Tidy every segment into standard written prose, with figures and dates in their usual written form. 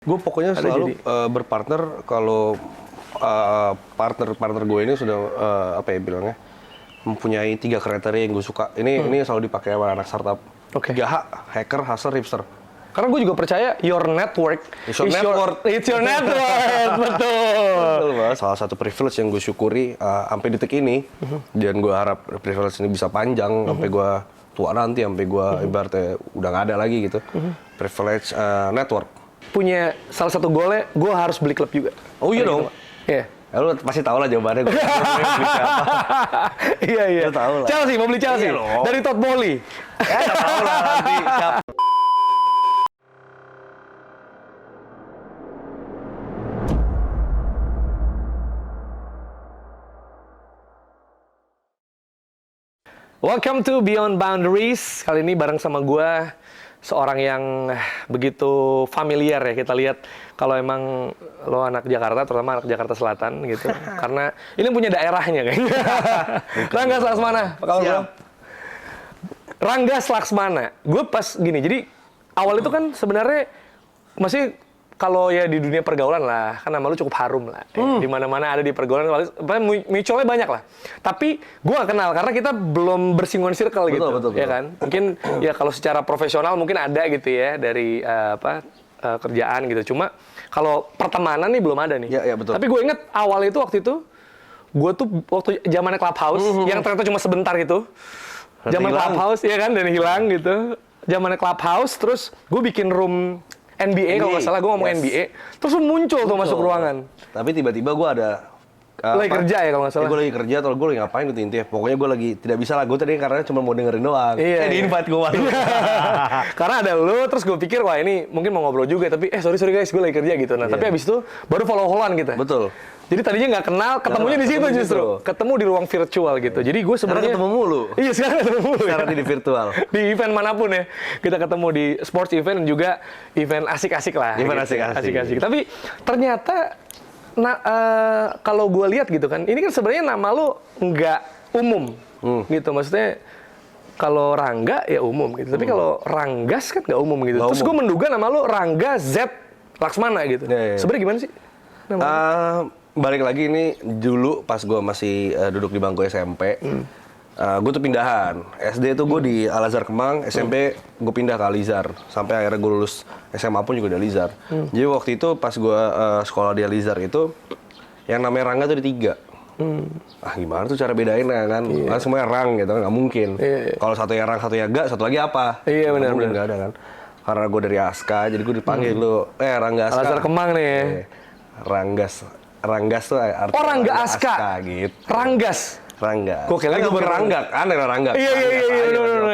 Gue pokoknya selalu berpartner kalau partner gue ini sudah apa ya bilangnya mempunyai 3 kriteria yang gue suka. Ini selalu dipakai sama anak startup. 3H, hacker, hustler, hipster. Karena gue juga percaya your network It's your network. It's your network. Betul. Betul. Salah satu privilege yang gue syukuri sampai detik ini, dan gue harap privilege ini bisa panjang sampai gue tua nanti, sampai gue ibaratnya udah nggak ada lagi gitu. Privilege network. Punya salah satu goalnya, gue harus beli klub juga. Oh iya dong. Iya. Ya, lu pasti tahu lah jawabannya. Gue beli siapa. Iya. Lu tahu lah. Chelsea, mau beli Chelsea. Iya Dari Todd Bowley. Ya tahu lah nanti siapa. Welcome to Beyond Boundaries. Kali ini bareng sama gue, seorang yang begitu familiar ya. Kita lihat kalau emang lo anak Jakarta, terutama anak Jakarta Selatan gitu. Karena ini punya daerahnya kayaknya. Ranggas Laksmana, apa kabar bro? Ranggas Laksmana. Gue pas gini, jadi awal itu kan sebenarnya masih kalau ya di dunia pergaulan lah, kan nama lu cukup harum lah. Di mana-mana ada di pergaulan, mutualnya banyak lah. Tapi gue gak kenal karena kita belum bersinggungan circle gitu, betul. ya kan? Mungkin ya kalau secara profesional mungkin ada gitu ya dari kerjaan gitu. Cuma kalau pertemanan nih belum ada nih. Ya, betul. Tapi gue inget awal itu waktu itu, gue tuh waktu zamannya Clubhouse yang ternyata cuma sebentar gitu. Zaman Clubhouse ya kan, dan hilang gitu. Zamannya Clubhouse, terus gue bikin room NBA kalau nggak salah, gue ngomong NBA, terus muncul tuh masuk ruangan. Tapi tiba-tiba gue ada lagi kerja ya kalau nggak salah. Gue lagi kerja atau gue lagi ngapain gitu intinya. Pokoknya gue lagi tidak bisa lah. Gue tadi karena cuma mau dengerin doang. Iya. Di invite gue. Karena ada lu, terus gue pikir wah ini mungkin mau ngobrol juga, tapi sorry guys, gue lagi kerja gitu. Nah tapi abis itu baru follow-followan kita. Betul. Jadi tadinya nggak kenal, ketemunya di situ justru. Ketemu di ruang virtual gitu. Jadi gue sebenarnya ketemu mulu. Iya, sekarang ketemu mulu. Sekarang di virtual. Di event manapun ya. Kita ketemu di sports event dan juga event asik-asik lah. Event gitu. asik-asik. Tapi ternyata kalau gue lihat gitu kan, ini kan sebenarnya nama lu nggak umum gitu. Maksudnya kalau Rangga ya umum gitu. Tapi kalau Ranggas kan nggak umum gitu. Terus gue menduga nama lu Rangga Z Laksmana gitu. Ya. Sebenarnya gimana sih? Balik lagi ini dulu pas gue masih duduk di bangku SMP, gue tuh pindahan. SD tuh gue di Al-Azhar Kemang, SMP gue pindah ke Alizar. Sampai akhirnya gue lulus SMA pun juga di Alizar. Jadi waktu itu pas gue sekolah di Alizar itu, yang namanya Rangga tuh ada 3. Gimana tuh cara bedainnya kan? Kan semuanya Rang gitu, nggak mungkin. Kalau satu ya Rang, satu ya Ga, satu lagi apa? Iya benar. Nggak ada kan? Karena gue dari Aska, jadi gue dipanggil lu, Rangga Aska. Al-Azhar Kemang nih. Ranggas tuh artinya Rangga Aska gitu. Ranggas. Kok kayaknya gue beranggak, aneh Rangga. Iya,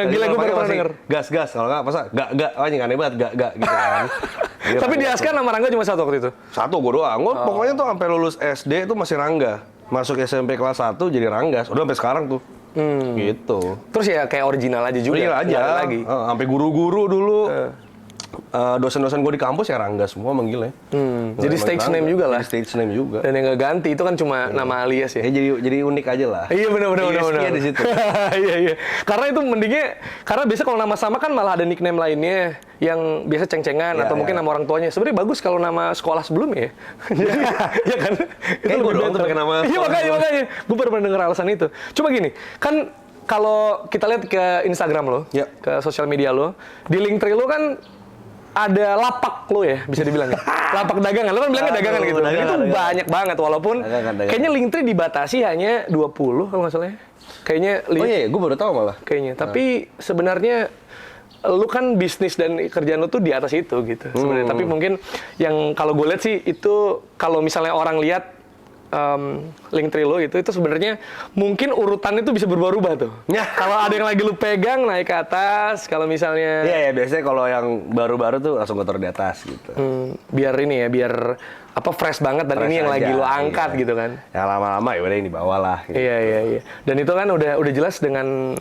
gila gue baru pernah denger. Gas, kalau nggak masa gak, anjing aneh banget, gak gitu kan. Tapi di Aska nama Rangga cuma satu waktu itu? Satu, gue doang. Gue pokoknya tuh sampai lulus SD itu masih Rangga. Masuk SMP kelas 1 jadi Ranggas. Udah sampai sekarang tuh. Gitu. Terus ya kayak original aja juga? Original aja. Lagi. Sampai guru-guru dulu. Dosen-dosen gue di kampus ya Rangga semua manggilnya. Jadi stage name juga lah. Stage name juga. Dan yang nggak ganti itu kan cuma nama alias ya. Jadi unik aja lah. Iya benar. Di situ. Iya. Karena itu mendingnya, karena biasa kalau nama sama kan malah ada nickname lainnya yang biasa ceng-cengan atau mungkin nama orang tuanya. Sebenarnya bagus kalau nama sekolah sebelumnya ya. Jadi ya kan. Kayak gue doang tuh pakai nama. Iya makanya. Gue baru pernah dengar alasan itu. Cuma gini, kan kalau kita lihat ke Instagram lo, ke sosial media lo, di Linktree lo kan ada lapak lo ya, bisa dibilang. Lapak dagangan, lo kan bilangnya dagangan gitu. Itu banyak banget, walaupun kayaknya Linktree dibatasi hanya 20 kalau nggak salah ya. Kayaknya. Oh iya, gue baru tahu malah. Kayaknya, tapi sebenarnya lu kan bisnis dan kerjaan lu tuh di atas itu gitu sebenarnya. Tapi mungkin yang kalau gue lihat sih itu, kalau misalnya orang lihat Linktree lo itu sebenarnya mungkin urutan itu bisa berubah-ubah tuh. Kalau ada yang lagi lu pegang naik ke atas, kalau misalnya. Iya, biasanya kalau yang baru-baru tuh langsung gue taruh di atas gitu. Biar ini ya, biar fresh banget dan fresh ini yang aja, lagi lu angkat gitu kan. Yang lama-lama ya udah ini bawah lah. Gitu. Iya. Dan itu kan udah jelas dengan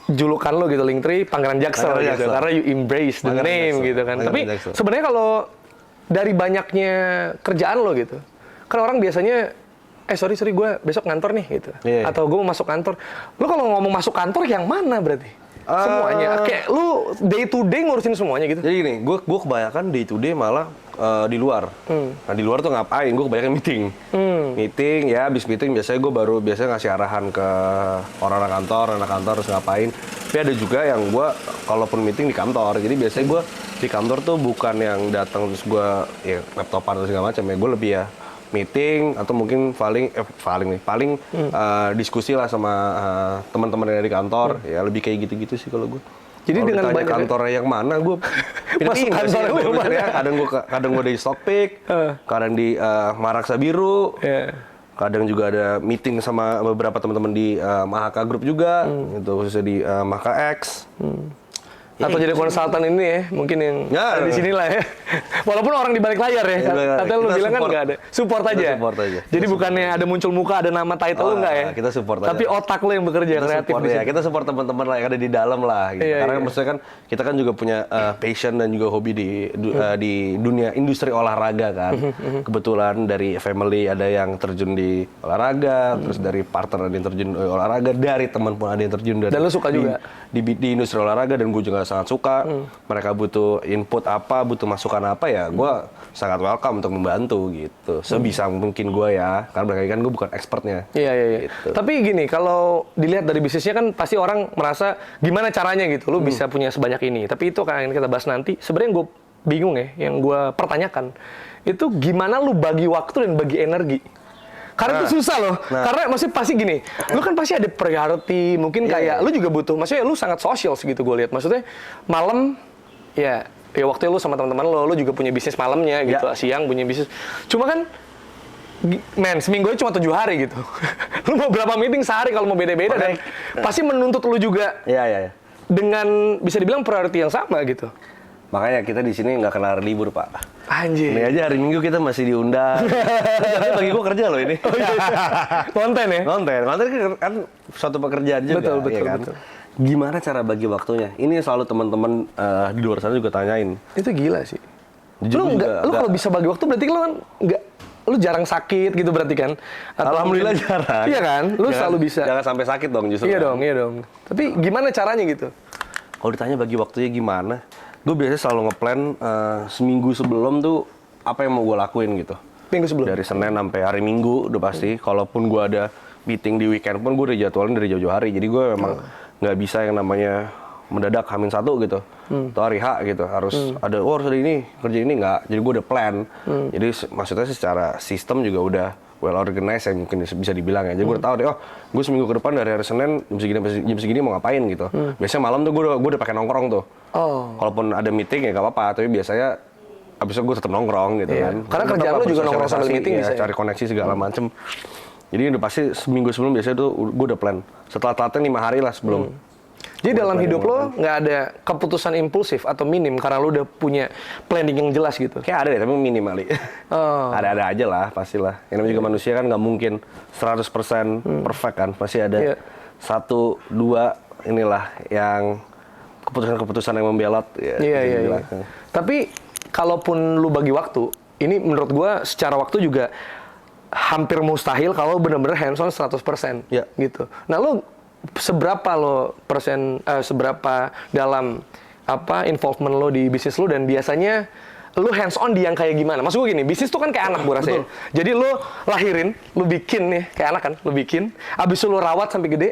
julukan lo gitu, Linktree Pangeran Jaksel gitu. Karena you embrace the name gitu kan. Tapi sebenarnya kalau dari banyaknya kerjaan lo gitu, kan orang biasanya, sorry gue besok ngantor nih gitu. Atau gue mau masuk kantor. Lo kalau ngomong masuk kantor yang mana berarti? Semuanya. Kayak lu day to day ngurusin semuanya gitu. Jadi gini, gue kebanyakan day to day malah di luar. Nah di luar tuh ngapain? Gue kebanyakan meeting. Meeting ya, abis meeting biasanya gue baru ngasih arahan ke orang-orang kantor, anak kantor harus ngapain. Tapi ada juga yang gue kalaupun meeting di kantor. Jadi biasanya gue di kantor tuh bukan yang datang terus gue ya laptopan atau segala macam ya. Gue lebih ya meeting atau mungkin paling diskusi lah sama teman-teman yang ada di kantor. Ya lebih kayak gitu-gitu sih kalau gue. Jadi kalo dengan ditanya banyak kantornya yang mana, gue Masuk kantor yang mana? ya. Kadang gue di Stockpick, kadang di Maraksa Biru, kadang juga ada meeting sama beberapa teman-teman di Mahaka Group juga, gitu khususnya di Mahaka X. Atau jadi konsultan ini ya, mungkin yang Ya, ada di sini lah ya. Walaupun orang di balik layar ya, katanya lu kita bilang kan support. nggak ada. Support Kita aja. support aja. Jadi bukannya ada muncul muka, ada nama title lu nggak ya? Kita support aja. Tapi otak lu yang bekerja Kita kreatif support di ya, situ. kita support teman-teman lah yang ada di dalam lah gitu. Iya, Karena iya. maksudnya kan kita kan juga punya passion dan juga hobi di dunia industri olahraga kan. Kebetulan dari family ada yang terjun di olahraga, terus dari partner ada yang terjun di olahraga, dari teman pun ada yang terjun Dan lu suka juga? di industri olahraga, dan gue juga sangat suka. Mereka butuh input apa, butuh masukan apa ya, gue sangat welcome untuk membantu gitu. Sebisa mungkin gue ya, karena berkali kan gue bukan expertnya. Iya. Gitu. Tapi gini, kalau dilihat dari bisnisnya kan pasti orang merasa gimana caranya gitu, lu bisa punya sebanyak ini. Tapi itu akan kita bahas nanti. Sebenarnya gue bingung ya, yang gue pertanyakan itu gimana lu bagi waktu dan bagi energi. Karena itu susah loh. Karena maksudnya pasti gini, lu kan pasti ada priority, mungkin kayak lu juga butuh, maksudnya lu sangat social segitu gue lihat. Maksudnya malam ya waktu lu sama teman-teman lu juga punya bisnis malamnya gitu, siang punya bisnis. Cuma kan seminggu cuma 7 hari gitu. Lu mau berapa meeting sehari kalau mau beda-beda dan pasti menuntut lu juga Iya. dengan bisa dibilang priority yang sama gitu. Makanya kita di sini nggak kena hari libur, Pak. Anjir. Ini aja hari Minggu kita masih diundang. Tapi bagi gua kerja loh ini. Konten ya? Konten kan suatu pekerjaan juga. Betul, ya kan? betul. Gimana cara bagi waktunya? Ini selalu teman-teman di luar sana juga tanyain. Itu gila sih. Jujur Lu kalau bisa bagi waktu berarti lu kan lu jarang sakit gitu berarti kan? Atau Alhamdulillah mungkin- jarang. Iya kan? Lu selalu bisa. Jangan sampai sakit dong justru. Iya kan? dong. Tapi gimana caranya gitu? Kalau ditanya bagi waktunya gimana, gue biasanya selalu ngeplan seminggu sebelum tuh apa yang mau gue lakuin gitu. Minggu sebelum? Dari Senin sampai hari Minggu udah pasti. Kalaupun gue ada meeting di weekend pun gue udah jadwalin dari jauh-jauh hari. Jadi gue memang nggak bisa yang namanya mendadak H-1 gitu. Atau hari H gitu. Harus ada, harus ada ini, kerja ini nggak. Jadi gue udah plan. Jadi maksudnya secara sistem juga udah well organized yang mungkin bisa dibilang ya. Jadi gue udah tahu deh, gue seminggu ke depan dari hari Senin jam segini mau ngapain gitu. Biasanya malam tuh gue udah pakai nongkrong tuh. Kalaupun ada meeting ya gak apa-apa, tapi biasanya abis itu gue tetap nongkrong gitu kan. Karena kerjaan lu juga nongkrong sambil meeting bisa ya? Cari koneksi segala macem. Jadi udah pasti seminggu sebelum biasanya tuh gue udah plan. Setelah telatnya 5 hari lah sebelum. Jadi dalam hidup lo nggak ada keputusan impulsif atau minim karena lo udah punya planning yang jelas gitu? Kayak ada deh, tapi minim kali. Ada-ada aja lah, pastilah. Yang namanya juga manusia kan nggak mungkin 100% perfect kan. Pasti ada 1-2 inilah yang keputusan-keputusan yang membelot. Iya. Tapi kalaupun lu bagi waktu, ini menurut gua secara waktu juga hampir mustahil kalau bener-bener hands-on 100% gitu. Nah lu seberapa dalam involvement lo di bisnis lo, dan biasanya lo hands on di yang kayak gimana? Maksud gue gini, bisnis tuh kan kayak anak gue rasanya. Jadi lo lahirin, lo bikin nih kayak anak kan, lo bikin, abis itu lo rawat sampai gede,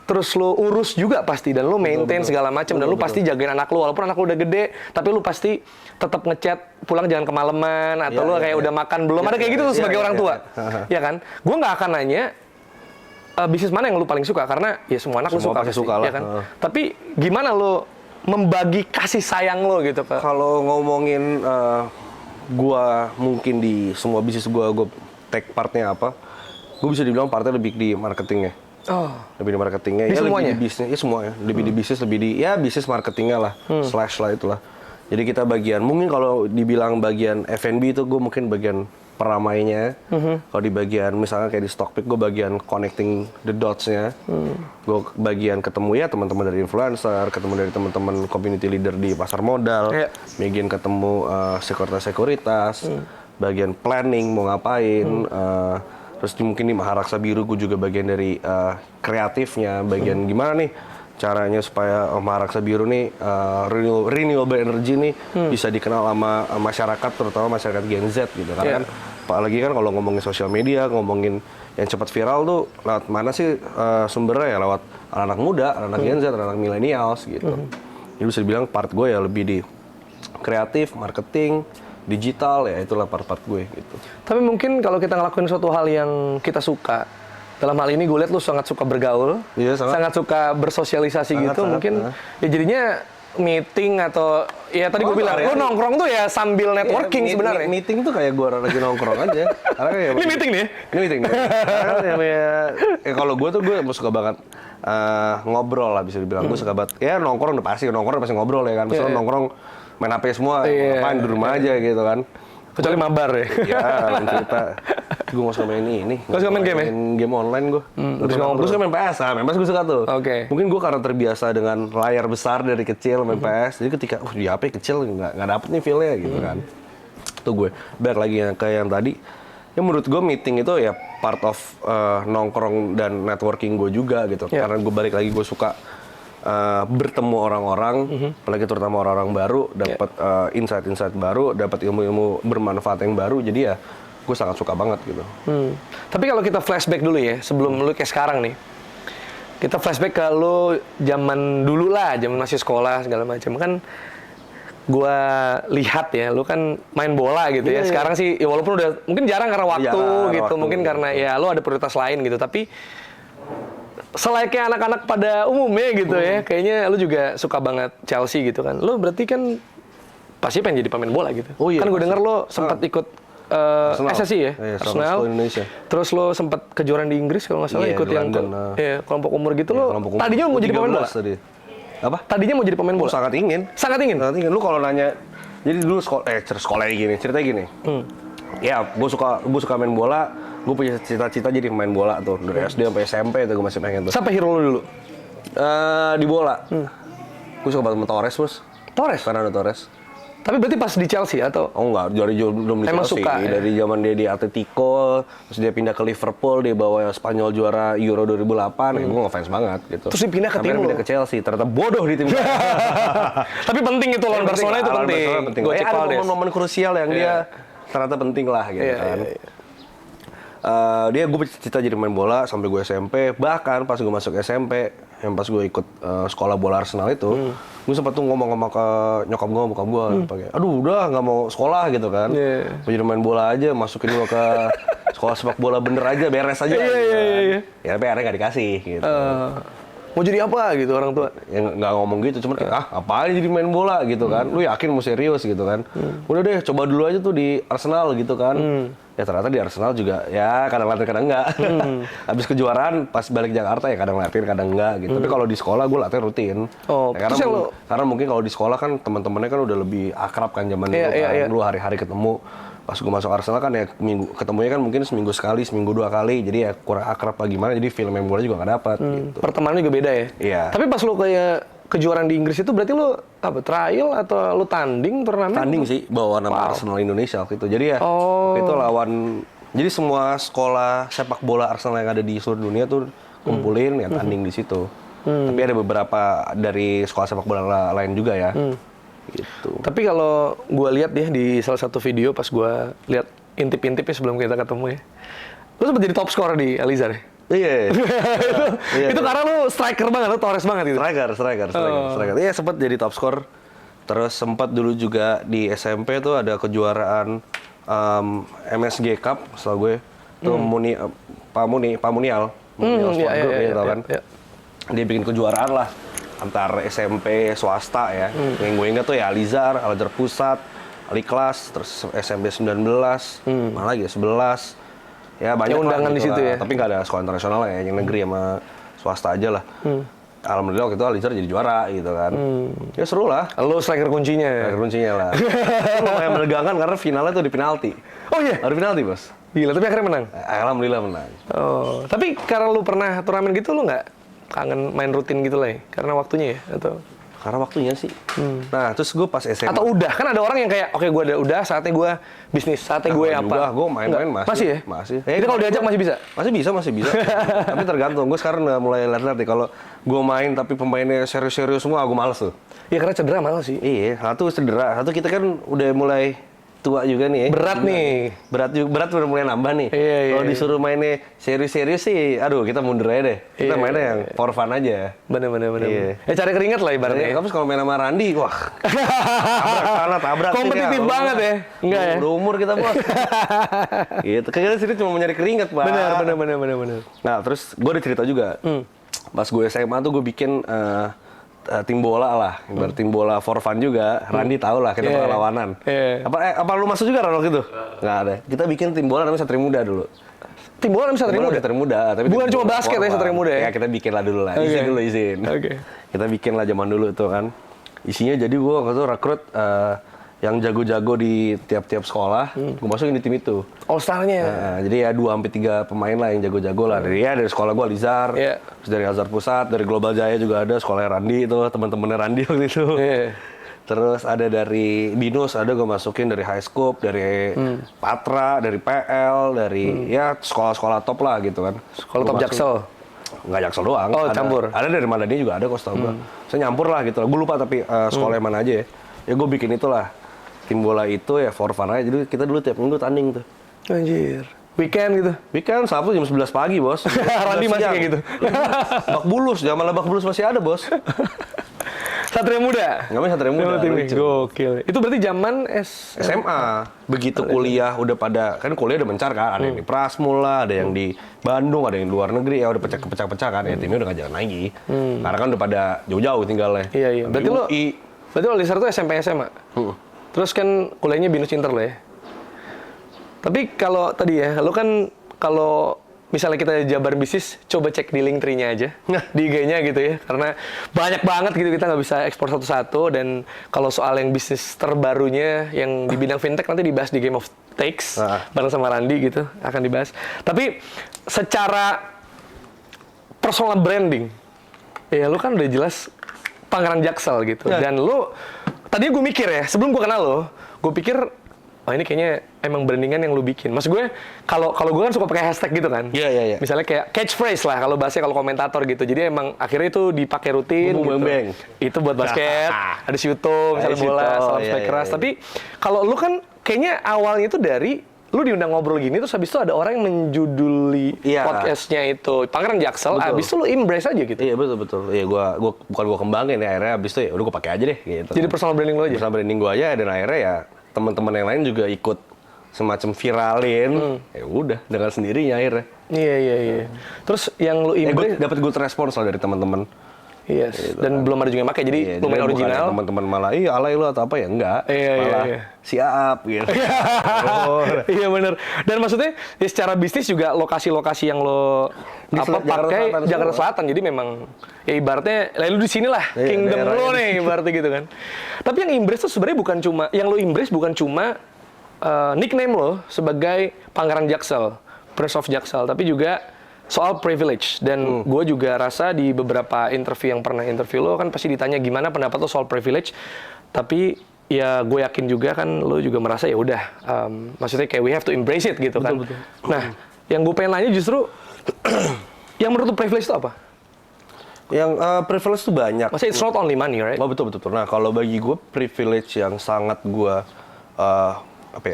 terus lo urus juga pasti, dan lo maintain segala macam, dan lo pasti jagain anak lo walaupun anak lo udah gede, tapi lo pasti tetap ngechat pulang jangan kemalaman, atau lo kayak udah makan belum, ada kayak gitu tuh sebagai orang tua, ya kan? Gue nggak akan nanya bisnis mana yang lu paling suka, karena ya semua anak lu suka pasti suka lah. ya kan? Tapi gimana lu membagi kasih sayang lo gitu ke? Kalau ngomongin gua mungkin di semua bisnis gua take partnya apa? Gue bisa dibilang partnya lebih di marketingnya. Lebih di marketingnya. Di semuanya? Lebih di bisnis, ya semuanya. Lebih di bisnis, lebih di bisnis marketingnya lah, slash lah itulah. Jadi kita bagian, mungkin kalau dibilang bagian F&B itu gue mungkin bagian peramainya. Kalau di bagian misalnya kayak di Stockpick, gue bagian connecting the dots-nya. Gue bagian ketemu ya teman-teman dari influencer, ketemu dari teman-teman community leader di pasar modal, bagian ketemu sekuritas, bagian planning mau ngapain, terus mungkin di Maharaksa Biru gue juga bagian dari kreatifnya, bagian gimana nih caranya supaya Maharaksa Biru nih renewable energy nih bisa dikenal sama masyarakat, terutama masyarakat Gen Z gitu kan. Apalagi kan kalau ngomongin sosial media, ngomongin yang cepat viral tuh lewat mana sih sumbernya ya, lewat anak muda, anak Gen Z, anak millennials gitu. Jadi bisa dibilang part gue ya lebih di kreatif, marketing, digital, ya itulah part-part gue gitu. Tapi mungkin kalau kita ngelakuin suatu hal yang kita suka, dalam hal ini gue lihat lu sangat suka bergaul, sangat suka bersosialisasi gitu, mungkin ya jadinya meeting atau ya tadi gue bilang, lu nongkrong tuh ya sambil networking sebenarnya. Meeting tuh kayak gue lagi nongkrong aja. Karena kayak ini meeting nih? Ini meeting nih. Kalau gue tuh gue suka banget ngobrol lah bisa dibilang. Gue suka banget, ya nongkrong udah pasti ngobrol ya kan. Misalnya nongkrong main HP semua, ngapain di rumah aja gitu kan. Kecuali mabar ya? Iya, cerita. Gue gak suka main ini. Gak suka main game ya? Main game online gue. Gue suka main PS, main PS gue suka tuh. Mungkin gue karena terbiasa dengan layar besar dari kecil main PS, jadi ketika di HP kecil nggak dapet nih feel-nya gitu kan. Tuh gue, balik lagi ke yang tadi. Ya menurut gue meeting itu ya part of nongkrong dan networking gue juga gitu. Karena gue balik lagi gue suka bertemu orang-orang, apalagi terutama orang-orang baru, dapat insight-insight baru, dapat ilmu-ilmu bermanfaat yang baru. Jadi ya gue sangat suka banget gitu. Tapi kalau kita flashback dulu ya, sebelum lu kayak sekarang nih, kita flashback ke lu zaman dulu lah, zaman masih sekolah segala macam kan. Gua lihat ya, lu kan main bola gitu ya. Sekarang sih, ya walaupun udah mungkin jarang karena waktu gitu, mungkin karena ya lu ada prioritas lain gitu. Tapi selayaknya anak-anak pada umumnya gitu ya, kayaknya lu juga suka banget Chelsea gitu kan. Lu berarti kan pasti pengen jadi pemain bola gitu. Kan gue denger lu sempat ikut SSI ya, Arsenal. Terus lo sempat kejuaraan di Inggris kalau nggak salah, ikut yang kelompok umur gitu. Lo tadinya mau jadi pemain bola? Apa? Tadinya mau jadi pemain bola? Sangat ingin. Sangat ingin? Sangat ingin. Lu kalau nanya, jadi dulu sekolahnya gini, ceritanya gini. Ya, gue suka main bola. Gue punya cita-cita jadi pemain bola tuh dari SD sampai SMP tuh gue masih pengen tuh. Siapa hero lo dulu? Di bola. Gue suka banget sama Torres, Bos. Torres? Fernando Torres. Tapi berarti pas di Chelsea atau? Oh enggak, dari belum di emang Chelsea. Suka, ya? Dari zaman dia di Atletico, terus dia pindah ke Liverpool, dia bawa Spanyol juara Euro 2008, gue ngefans banget gitu. Terus dia pindah ke tim lo? Pindah ke Chelsea, ternyata bodoh di tim. Tapi penting itu lawan Barcelona itu penting. Gue cek ada momen-momen krusial yang dia ternyata penting lah gitu kan. Gue cita jadi main bola sampai gue SMP, bahkan pas gue masuk SMP, yang pas gue ikut sekolah bola Arsenal itu, gue sempat tuh ngomong sama ke nyokap gue, pakai, aduh udah nggak mau sekolah gitu kan, mau jadi main bola aja, masukin gue ke sekolah sepak bola bener aja, beres aja. Ya tapi akhirnya nggak dikasih gitu. Mau jadi apa gitu orang tua? Ya nggak ngomong gitu, cuman apaan jadi main bola gitu kan, lu yakin mau serius gitu kan, udah deh coba dulu aja tuh di Arsenal gitu kan. Ya ternyata di Arsenal juga ya kadang latih kadang enggak. Habis kejuaraan pas balik Jakarta ya kadang latih kadang enggak gitu. Tapi kalau di sekolah gue latihan rutin. Ya, karena mungkin kalau di sekolah kan teman-temannya kan udah lebih akrab kan zaman dulu kan. Lu hari-hari ketemu. Pas gue masuk Arsenal kan ya ketemunya kan mungkin seminggu sekali, seminggu 2 kali. Jadi ya kurang akrab apa gimana, jadi film main bola juga nggak dapat gitu. Pertemanan juga beda ya? Iya. Tapi pas lu kayak kejuaraan di Inggris itu berarti lu apa, trial atau lu tanding turnamen? Tanding sih, bawa nama Arsenal Indonesia waktu itu. Jadi ya itu lawan, jadi semua sekolah sepak bola Arsenal yang ada di seluruh dunia tuh kumpulin ya tanding di situ. Tapi ada beberapa dari sekolah sepak bola lain juga ya. Gitu. Tapi kalau gue lihat ya di salah satu video pas gue lihat intip-intipnya sebelum kita ketemu ya, lu sempat jadi top scorer di Alizar ya? Iya. Itu karena lu striker banget, lu Torres banget gitu. Striker. Iya, sempat jadi top skor. Terus sempat dulu juga di SMP tuh ada kejuaraan MSG Cup, setelah gue. Tuh Pamunial Sport Group ya, tau kan. Dia bikin kejuaraan lah antar SMP swasta ya. Yang gue ingat tuh ya Alizar Pusat, Aliklas, terus SMP 19, mana lagi ya 11. Ya banyak undangan gitu di situ ya. Tapi nggak ada sekolah internasional ya, yang negeri sama swasta aja lah. Alhamdulillah waktu itu Alizar jadi juara gitu kan. Ya seru lah. Lo striker kuncinya. Striker kuncinya lah. Lumayan menegangkan karena finalnya tuh di penalti. Oh iya? Ada penalti, Bos. Gila, tapi akhirnya menang? Alhamdulillah menang. Oh, tapi karena lu pernah turnamen gitu, lu nggak kangen main rutin gitu lah ya? Karena waktunya ya? Atau? Karena waktunya sih. Nah, terus gue pas SMA. Atau udah? Kan ada orang yang kayak, oke gue udah, saatnya gue bisnis, saatnya gue apa? Juga, gue main-main Enggak. masih. Masih ya? Masih. Itu kalau diajak masih bisa? Masih bisa. Tapi tergantung. Gue sekarang udah mulai lihat-lihat nih. Kalau gue main tapi pemainnya serius-serius semua, gue males tuh. Ya karena cedera malah sih. Iya, satu cedera. Satu kita kan udah mulai tua juga nih ya. Berat nih. Berat udah mulai nambah nih. Iya. Kalau disuruh mainnya serius-serius sih, aduh kita mundur aja deh. Kita mainnya yang for fun aja. Bener. Iya. Ya cari keringat lah ibaratnya. Tapi kalau main sama Randi, wah. Tabrak. Kompetitif banget ya? Enggak ya? Udah umur kita, Bos. Gitu. Kita sini cuma mau nyari keringat, Pak. Bener. Nah, terus gue ada cerita juga. Pas gue SMA tuh gue bikin tim bola lah, ibarat tim bola for fun juga. Randi tahu lah kita pernah lawanan. Apa lu masuk juga Ran waktu itu? Nggak ada. Kita bikin tim bola namanya Satria Muda dulu. Tim bola namanya Satria Muda? Tapi bukan tim cuma bola basket for ya fun. Satria Muda ya? Ya kita bikin lah dulu lah. Izin. Oke. Kita bikin lah zaman dulu tuh kan. Isinya jadi gue waktu itu rekrut yang jago-jago di tiap-tiap sekolah, gue masukin di tim itu. All Star-nya. Nah, jadi ya 2-3 pemain lah yang jago-jago lah. Dari sekolah gue Alizar, terus dari Azhar Pusat, dari Global Jaya juga ada, sekolahnya Randi itu, teman-temannya Randi waktu itu. Terus ada dari Binus, ada gue masukin dari High Scoop, dari Patra, dari PL, dari ya sekolah-sekolah top lah gitu kan. Sekolah top Jaksel. Nggak Jaksel doang. Oh, campur. Ada dari Madani juga ada kok setahu gue. Saya nyampur lah gitu. Gue lupa tapi sekolah yang mana aja ya. Ya gue bikin itulah. Tim bola itu ya for fun aja. Jadi kita dulu tiap minggu tanding tuh. Anjir. Weekend gitu? Weekend, Sabtu jam 11 pagi, Bos. Randi masih kayak gitu? Bak Bulus, zaman Bak Bulus masih ada, Bos. Satria Muda? Namanya Satria Muda. Gokil. Itu berarti zaman SMA. Begitu kuliah udah pada, kan kuliah udah mencar kan. Ada yang di Prasmul lah, ada yang di Bandung, ada yang di luar negeri. Ya udah pecah-pecah kan. Ya timnya udah nggak jalan lagi. Karena kan udah pada jauh-jauh tinggalnya. Iya. Berarti lo Alisar tuh SMP SMA? Terus kan kuliahnya Binus Inter lo ya? Tapi kalau tadi ya, lo kan kalau misalnya kita jabar bisnis, coba cek di Linktree-nya aja, di IG-nya gitu ya. Karena banyak banget gitu, kita nggak bisa ekspor satu-satu. Dan kalau soal yang bisnis terbarunya, yang di bidang fintech nanti dibahas di Game of Takes, bareng sama Randi gitu, akan dibahas. Tapi secara personal branding, ya lo kan udah jelas Pangeran Jaksel gitu. Dan lo, tadinya gue mikir ya, sebelum gue kenal lo, gue pikir, oh ini kayaknya emang brandingan yang lu bikin. Maksud gue, kalau gue kan suka pakai hashtag gitu kan. Iya. Misalnya kayak catchphrase lah kalau bahasnya kalau komentator gitu. Jadi emang akhirnya itu dipakai rutin gitu. Beng. Itu buat basket, ada Syuto, misalnya bola, salam spek keras. Tapi kalau lu kan kayaknya awalnya itu dari lu diundang ngobrol gini, terus habis itu ada orang yang menjuduli podcastnya itu Pangeran Jaksel, habis itu lu embrace aja gitu. Iya betul. Iya bukan gua kembangin ya, akhirnya habis itu ya udah gua pakai aja deh gitu. Jadi personal branding lu aja. Personal branding gua aja, dan akhirnya ya teman-teman yang lain juga ikut semacam viralin. Ya udah dengan sendirinya akhirnya. Iya. Terus yang lu embrace dapat good response lah dari teman-teman. Yes. Gitu. Dan belum ada juga yang pakai, jadi lumayan original. Teman-teman malah, alay lu atau apa ya? Enggak. Malah siap gitu. Iya bener. Dan maksudnya ya secara bisnis juga lokasi-lokasi yang lo pakai Jakarta Selatan. Jadi memang ya ibaratnya lalu di sini lah kingdom lo nih ibaratnya gitu kan. Tapi yang embrace tuh sebenarnya bukan cuma nickname lo sebagai Pangeran Jaksel, Prince of Jaksel, tapi juga soal privilege. Dan gue juga rasa di beberapa interview yang pernah interview lo kan pasti ditanya gimana pendapat lo soal privilege. Tapi ya gue yakin juga kan lo juga merasa ya udah, maksudnya kayak we have to embrace it gitu kan. Betul. Nah, yang gue pengen nanya justru yang menurut lo privilege itu apa? Yang privilege itu banyak. Maksudnya it's not only money, right? Oh betul. Nah kalau bagi gue privilege yang sangat gue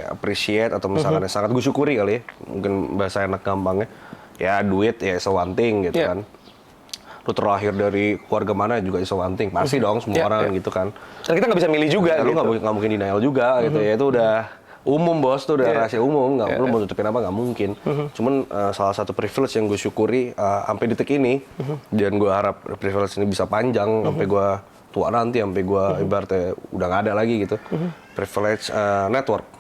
appreciate atau misalkan sangat gue syukuri kali ya, mungkin bahasa enak gampangnya. Ya duit ya is a one thing gitu kan. Lu terlahir dari keluarga mana juga is a one thing. Pasti dong semua orang gitu kan. Dan kita nggak bisa milih juga gitu. Lu nggak mungkin denial juga gitu ya. Itu udah umum bos, itu udah rahasia umum. Lu mau tutupin apa nggak mungkin. Cuman salah satu privilege yang gue syukuri sampai detik ini, dan gue harap privilege ini bisa panjang sampai gue tua nanti, sampai gue ibaratnya udah nggak ada lagi gitu. Privilege network.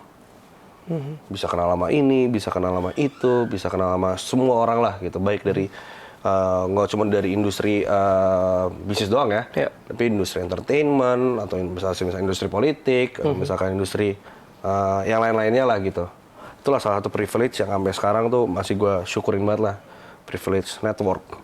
Bisa kenal sama ini, bisa kenal sama itu, bisa kenal sama semua orang lah gitu. Baik dari nggak cuma dari industri bisnis doang ya, tapi industri entertainment atau misalnya industri politik, misalkan industri yang lain-lainnya lah gitu. Itulah salah satu privilege yang sampai sekarang tuh masih gue syukurin banget lah. Privilege network,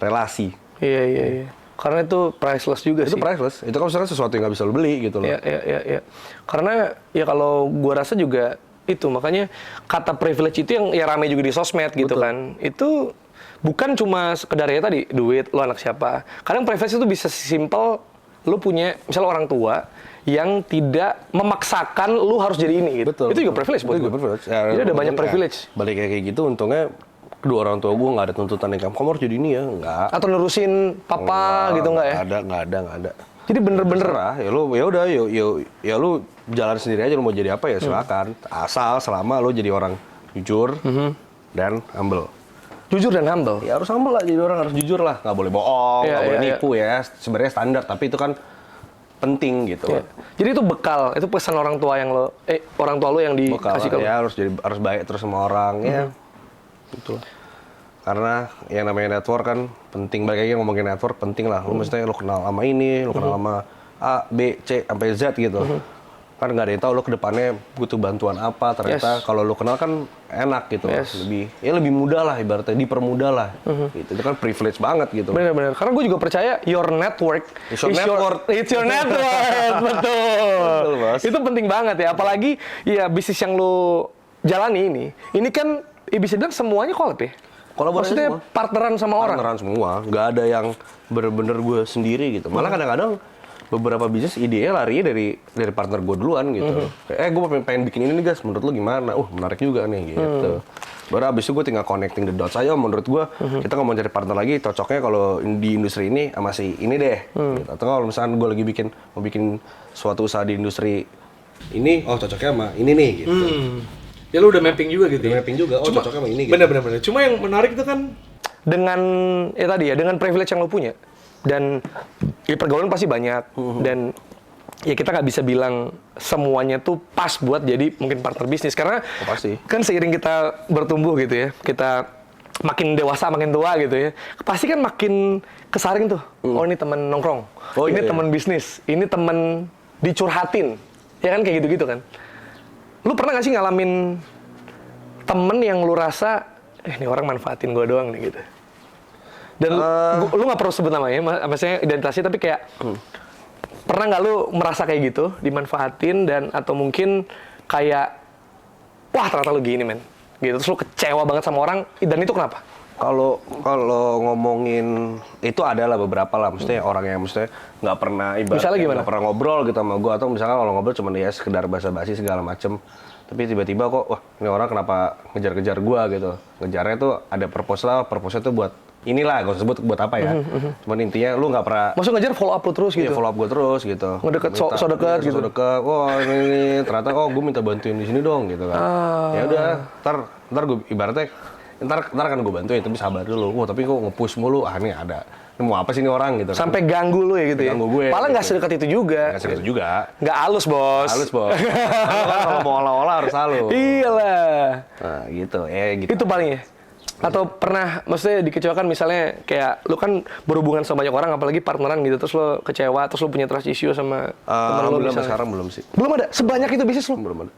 relasi. Iya. Karena itu priceless juga Itu sih. priceless. Itu kan misalkan sesuatu yang nggak bisa lo beli gitu loh. Iya. Karena ya kalau gua rasa juga itu, makanya kata privilege itu yang ya rame juga di sosmed gitu kan. Itu bukan cuma sekedar ya tadi duit, lo anak siapa. Kadang privilege itu bisa simple, lo punya misalnya orang tua yang tidak memaksakan lu harus jadi ini gitu. Betul. Itu juga privilege buat Itu juga gue. privilege. Ya, Jadi ada banyak untungnya, privilege. Balik kayak gitu, untungnya kedua orang tua gue nggak ada tuntutan yang kamu harus jadi ini ya, nggak. Atau nerusin papa gitu nggak ya? Nggak ada. Jadi bener-bener Terserah, ya lu ya udah, ya lu jalan sendiri aja, lu mau jadi apa ya silakan. Asal selama lu jadi orang jujur dan humble. jujur dan humble. Ya harus humble lah, jadi orang harus jujur lah, nggak boleh bohong, nggak boleh nipu ya. Sebenarnya standar, tapi itu kan penting gitu. Iya. Jadi itu bekal, itu pesan orang tua yang orang tua lo yang dikasih ke lo. Ya harus baik terus sama orang ya. Gitu lah. Karena yang namanya network kan penting, balik lagi ngomongin network penting lah. Lu mestinya lu kenal sama ini, lu kenal sama A, B, C sampai Z gitu. Kan nggak ada yang tahu lu ke depannya butuh bantuan apa. Ternyata kalau lu kenal kan enak gitu. Lebih mudah lah, ibaratnya dipermudah lah. Gitu. Itu kan privilege banget gitu. Benar-benar. Karena gue juga percaya your network It's your network. It's your network. Betul. Betul, Bos. Itu penting banget ya. Apalagi ya bisnis yang lu jalani ini kan bisa bilang semuanya collab ya. Kolaborasi Maksudnya semua. partneran sama orang. Partneran semua, nggak ada yang bener-bener gue sendiri gitu. Malah kadang-kadang beberapa bisnis idenya larinya dari partner gue duluan gitu. Gue pengen bikin ini nih guys, menurut lo gimana? Menarik juga nih gitu. Baru abis itu gue tinggal connecting the dots aja. Menurut gue kita nggak mau cari partner lagi, cocoknya kalau di industri ini sama si ini deh. Gitu. Atau kalau misalnya gue lagi mau bikin suatu usaha di industri ini, cocoknya sama ini nih gitu. Ya lu udah mapping juga gitu. Mapping juga, cocoknya sama ini gitu. Bener. Cuma yang menarik itu kan dengan dengan privilege yang lo punya dan ya pergaulan pasti banyak dan ya kita nggak bisa bilang semuanya tuh pas buat jadi mungkin partner bisnis karena pasti. Kan seiring kita bertumbuh gitu ya, kita makin dewasa makin tua gitu ya, pasti kan makin kesaring tuh. Oh ini teman nongkrong, ini teman bisnis, ini teman dicurhatin, ya kan kayak gitu-gitu kan. Lu pernah nggak sih ngalamin temen yang lu rasa, ini orang manfaatin gue doang nih gitu. Dan lu nggak perlu sebut namanya, maksudnya identitasnya, tapi kayak pernah nggak lu merasa kayak gitu, dimanfaatin dan atau mungkin kayak, wah ternyata lu gini men, gitu. Terus lu kecewa banget sama orang, dan itu kenapa? Kalau ngomongin itu adalah beberapa lah, maksudnya orang yang maksudnya nggak pernah nggak pernah ngobrol gitu sama gue, atau misalkan kalau ngobrol cuma ya sekedar basa-basi segala macem, tapi tiba-tiba kok wah ini orang kenapa ngejar-ngejar gue gitu, ngejarnya tuh ada purpose tuh buat inilah, gue sebut buat apa ya, cuman intinya lu nggak pernah. Maksud ngejar follow up lu terus gitu? Iya, follow up gue terus gitu. Ngedeket, so deket gitu? So deket, wah ini ternyata gue minta bantuin di sini dong gitu kan. Ya udah, ntar gue ibaratnya ntar kan gue bantuin, tapi sabar dulu. Wah tapi kok nge-push mulu, ini ada. Ini mau apa sih ini orang gitu. Sampai ganggu lu ya gitu ya? Ganggu gue. Paling nggak gitu. sedekat itu juga. Nggak sedekat itu juga. Nggak halus bos. Kalau mau olah-olah harus halus. Iyalah. Nah gitu, gitu. Itu paling ya? Atau pernah, maksudnya dikecewakan misalnya kayak lu kan berhubungan sama banyak orang, apalagi partneran gitu, terus lu kecewa, terus lu punya trust issue sama teman lu misalnya? Sekarang belum sih. Belum ada? Sebanyak itu bisnis lu? Belum ada.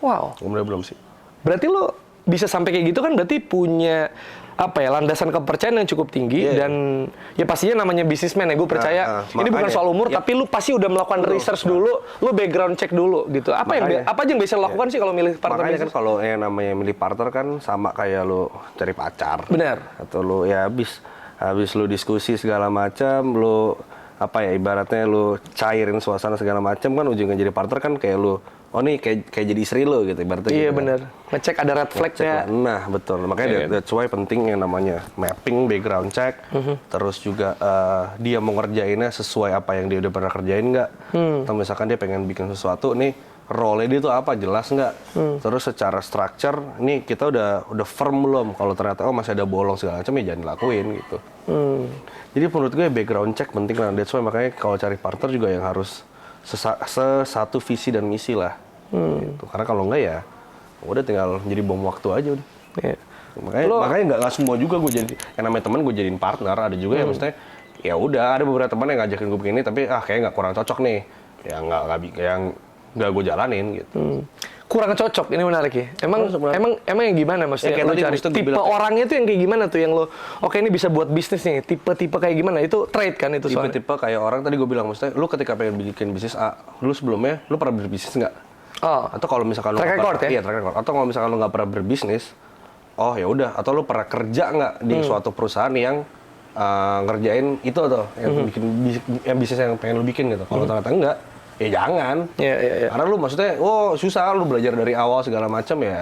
Wow. Belum sih. Berarti lu bisa sampai kayak gitu kan berarti punya landasan kepercayaan yang cukup tinggi dan ya pastinya namanya bisnismen ya, gue percaya ini bukan soal umur tapi lu pasti udah melakukan research dulu, lu background check dulu gitu. Apa aja yang bisa lo lakukan sih kalau milih partner makanya bisnis? kan kalau yang namanya milih partner kan sama kayak lu cari pacar. Benar. Atau lu ya habis lu diskusi segala macam, lu ibaratnya lu cairin suasana segala macam kan, ujungnya jadi partner kan kayak lu nih kayak jadi istri lo gitu ibaratnya. Iya gitu, benar. Ngecek ada red flag-nya. Nah betul, makanya that's why penting yang namanya mapping, background check, terus juga dia mau ngerjainnya sesuai apa yang dia udah pernah kerjain nggak, atau misalkan dia pengen bikin sesuatu nih, role dia tuh apa, jelas nggak, terus secara structure nih kita udah firm belum, kalau ternyata masih ada bolong segala macam ya jangan dilakuin gitu. Jadi menurut gue background check penting lah, that's why makanya kalau cari partner juga yang harus satu visi dan misi lah. Gitu. Karena kalau enggak ya udah tinggal jadi bom waktu aja udah. Yeah. Makanya nggak semua juga gue jadi yang namanya teman gue jadiin partner. Ada juga yang maksudnya ya udah ada beberapa teman yang ngajakin gue begini tapi kayak nggak kurang cocok nih. Yang nggak gue jalanin gitu. kurang cocok. Ini menarik ya. Emang yang gimana maksudnya? kayak Lo tadi cari maksudnya gue tipe bilang, orangnya tuh yang kayak gimana tuh yang lo oke ini bisa buat bisnis nih. Tipe-tipe kayak gimana? Itu trade kan itu soalnya. tipe-tipe kayak orang tadi gue bilang, maksudnya lu ketika pengen bikin bisnis A, lu sebelumnya lu pernah berbisnis nggak? Oh. Atau kalau misalkan lu Track nggak record pernah- ya? Iya, track record. Atau kalau misalkan lu nggak pernah berbisnis, oh ya udah. Atau lu pernah kerja nggak di suatu perusahaan yang ngerjain itu tuh, yang bikin yang bisnis yang pengen lu bikin gitu. Kalau ternyata enggak, ya jangan. Iya. Karena lu maksudnya, susah lu belajar dari awal segala macam ya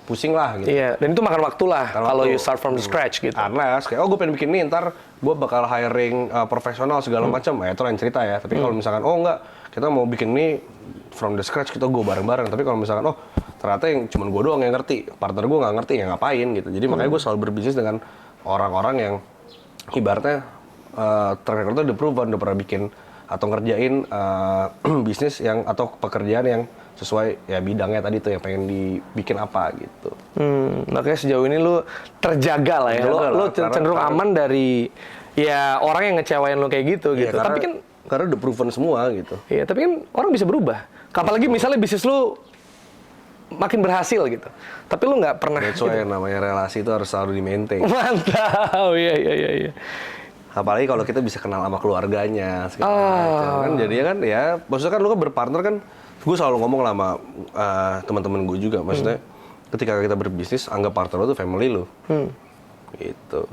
pusing lah gitu. Iya, dan itu makan waktu lah Makan kalau waktu. you start from the scratch gitu. Karena kayak gue pengen bikin nih, ntar gue bakal hiring profesional segala macam, ya itu lain cerita ya. Tapi kalau misalkan enggak, kita mau bikin nih from the scratch, kita go bareng-bareng. Tapi kalau misalkan ternyata yang cuman gue doang yang ngerti, partner gue nggak ngerti, ya ngapain gitu. Jadi makanya gue selalu berbisnis dengan orang-orang yang ibaratnya track record udah proven, udah pernah bikin atau ngerjain bisnis yang atau pekerjaan yang sesuai ya bidangnya tadi tuh yang pengen dibikin apa gitu. Makanya sejauh ini lu terjaga lah ya. Terjaga Lu lah, cenderung karena- aman dari ya orang yang ngecewain lu kayak gitu Ya, gitu. Tapi kan karena udah proven semua gitu. iya, tapi kan orang bisa berubah. Apalagi misalnya bisnis lu makin berhasil gitu. Tapi lu nggak pernah That's why yang namanya relasi itu harus selalu di-maintain. Mantap. Iya. Apalagi kalau kita bisa kenal sama keluarganya segala macam kan, jadinya kan ya maksudnya kan lu kan berpartner kan, gue selalu ngomong lah sama teman-teman gue juga, maksudnya ketika kita berbisnis anggap partner lu tuh family lu gitu.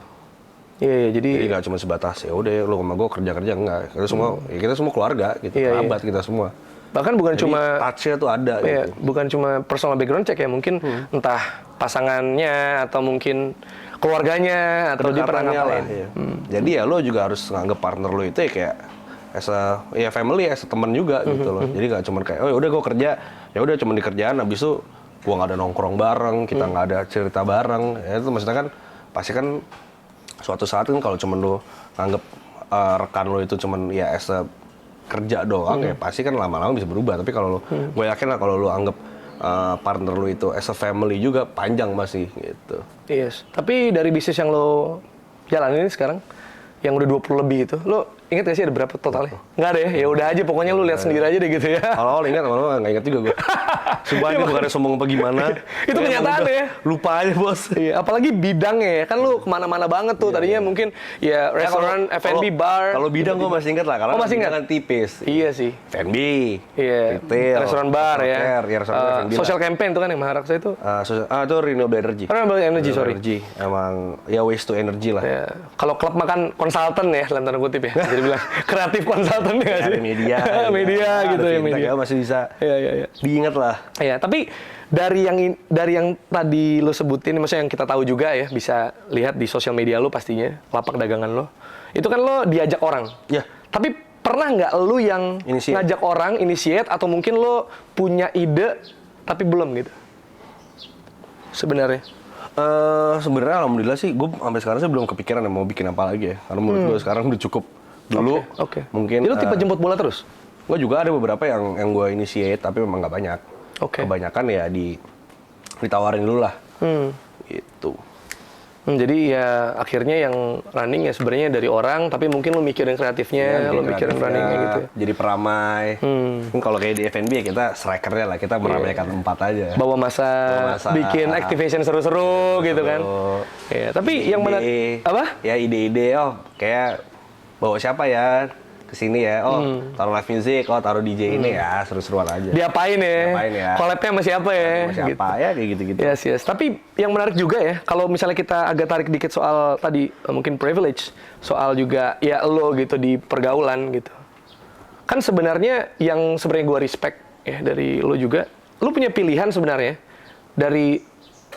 Iya, Jadi jadi nggak cuma sebatas ya udah lu sama gue kerja enggak, kita semua ya kita semua keluarga gitu, Iya, kerabat kita semua. bahkan bukan Jadi cuma touch-nya tuh ada ya, gitu. bukan cuma personal background check ya, mungkin entah pasangannya atau mungkin keluarganya atau dia pernah Kedekatannya ngapain. lah, iya. Jadi ya lo juga harus nganggep partner lo itu ya kayak as a ya family, as a teman juga gitu loh. Jadi nggak cuma kayak udah gue kerja, ya udah cuma di kerjaan, habis itu gua nggak ada nongkrong bareng, kita nggak ada cerita bareng. Ya itu maksudnya kan pasti kan suatu saat kan kalau cuma lo nganggep rekan lo itu cuman ya as a kerja doang, ya pasti kan lama-lama bisa berubah. Tapi kalau lo, gue yakin lah kalau lo anggap partner lo itu as a family juga panjang masih gitu. Yes. Tapi dari bisnis yang lo jalanin ini sekarang, yang udah 20 lebih itu, lo inget gak sih ada berapa totalnya? Nggak ada ya? Ya udah aja, pokoknya lo lihat sendiri aja deh gitu ya. Awal-awal ingat, lama-lama nggak ingat juga gue. Sumpah ini bukannya sombong apa gimana. Itu Emang kenyataan udah ya. Lupa aja bos. Iya, apalagi bidangnya ya, kan lu kemana-mana banget tuh. Tadinya mungkin ya restoran, F&B, bar. Kalau bidang gue masih ingat lah, karena masih ingat? kan tipis. Iya sih. F&B, Iya. retail, Restoran bar ya. ya restoran F&B lah. Social campaign tuh kan yang Maharaksa itu. Itu renewable energy. Renewable energy, sorry. Energy. Emang ya waste to energy lah. Ya, kalau klub makan konsultan ya, dalam tanda kutip ya. Jadi bilang kreatif konsultan ya sih. Ada media. Media gitu ya, media. Masih bisa Iya. diingat lah. Iya, tapi dari yang tadi lo sebutin, maksudnya yang kita tahu juga ya, bisa lihat di sosial media lo pastinya, lapak dagangan lo. Itu kan lo diajak orang. Ya. Tapi pernah nggak lo yang Initiate. ngajak orang, initiate, atau mungkin lo punya ide tapi belum gitu? Sebenarnya. Sebenarnya alhamdulillah sih, gue sampai sekarang sih belum kepikiran mau bikin apa lagi ya. Karena menurut gue sekarang udah cukup dulu. Oke. Mungkin. Jadi lo tipe jemput bola terus? Gue juga ada beberapa yang gue initiate, tapi memang nggak banyak. Oke. Kebanyakan ya ditawarin dulu lah. Gitu. Jadi ya akhirnya yang running ya sebenarnya dari orang, tapi mungkin lo mikirin kreatifnya, lo mikirin runningnya gitu ya. Jadi peramai. Kan kalau kayak di F&B ya kita strikernya lah, kita meramaikan tempat aja. Bawa masa, bikin activation seru-seru gitu kan. Ya, tapi yang mana apa? Ya ide-ide, kayak bawa siapa ya kesini ya, taruh live music, taruh DJ ini ya, seru-seruan aja. Diapain ya? Diapain ya? Collab-nya sama siapa ya? Sama siapa ya, kayak gitu-gitu. Yes. Tapi yang menarik juga ya, kalau misalnya kita agak tarik dikit soal tadi mungkin privilege, soal juga ya lo gitu di pergaulan gitu. Kan sebenarnya yang sebenarnya gue respect ya dari lo juga, lo punya pilihan sebenarnya dari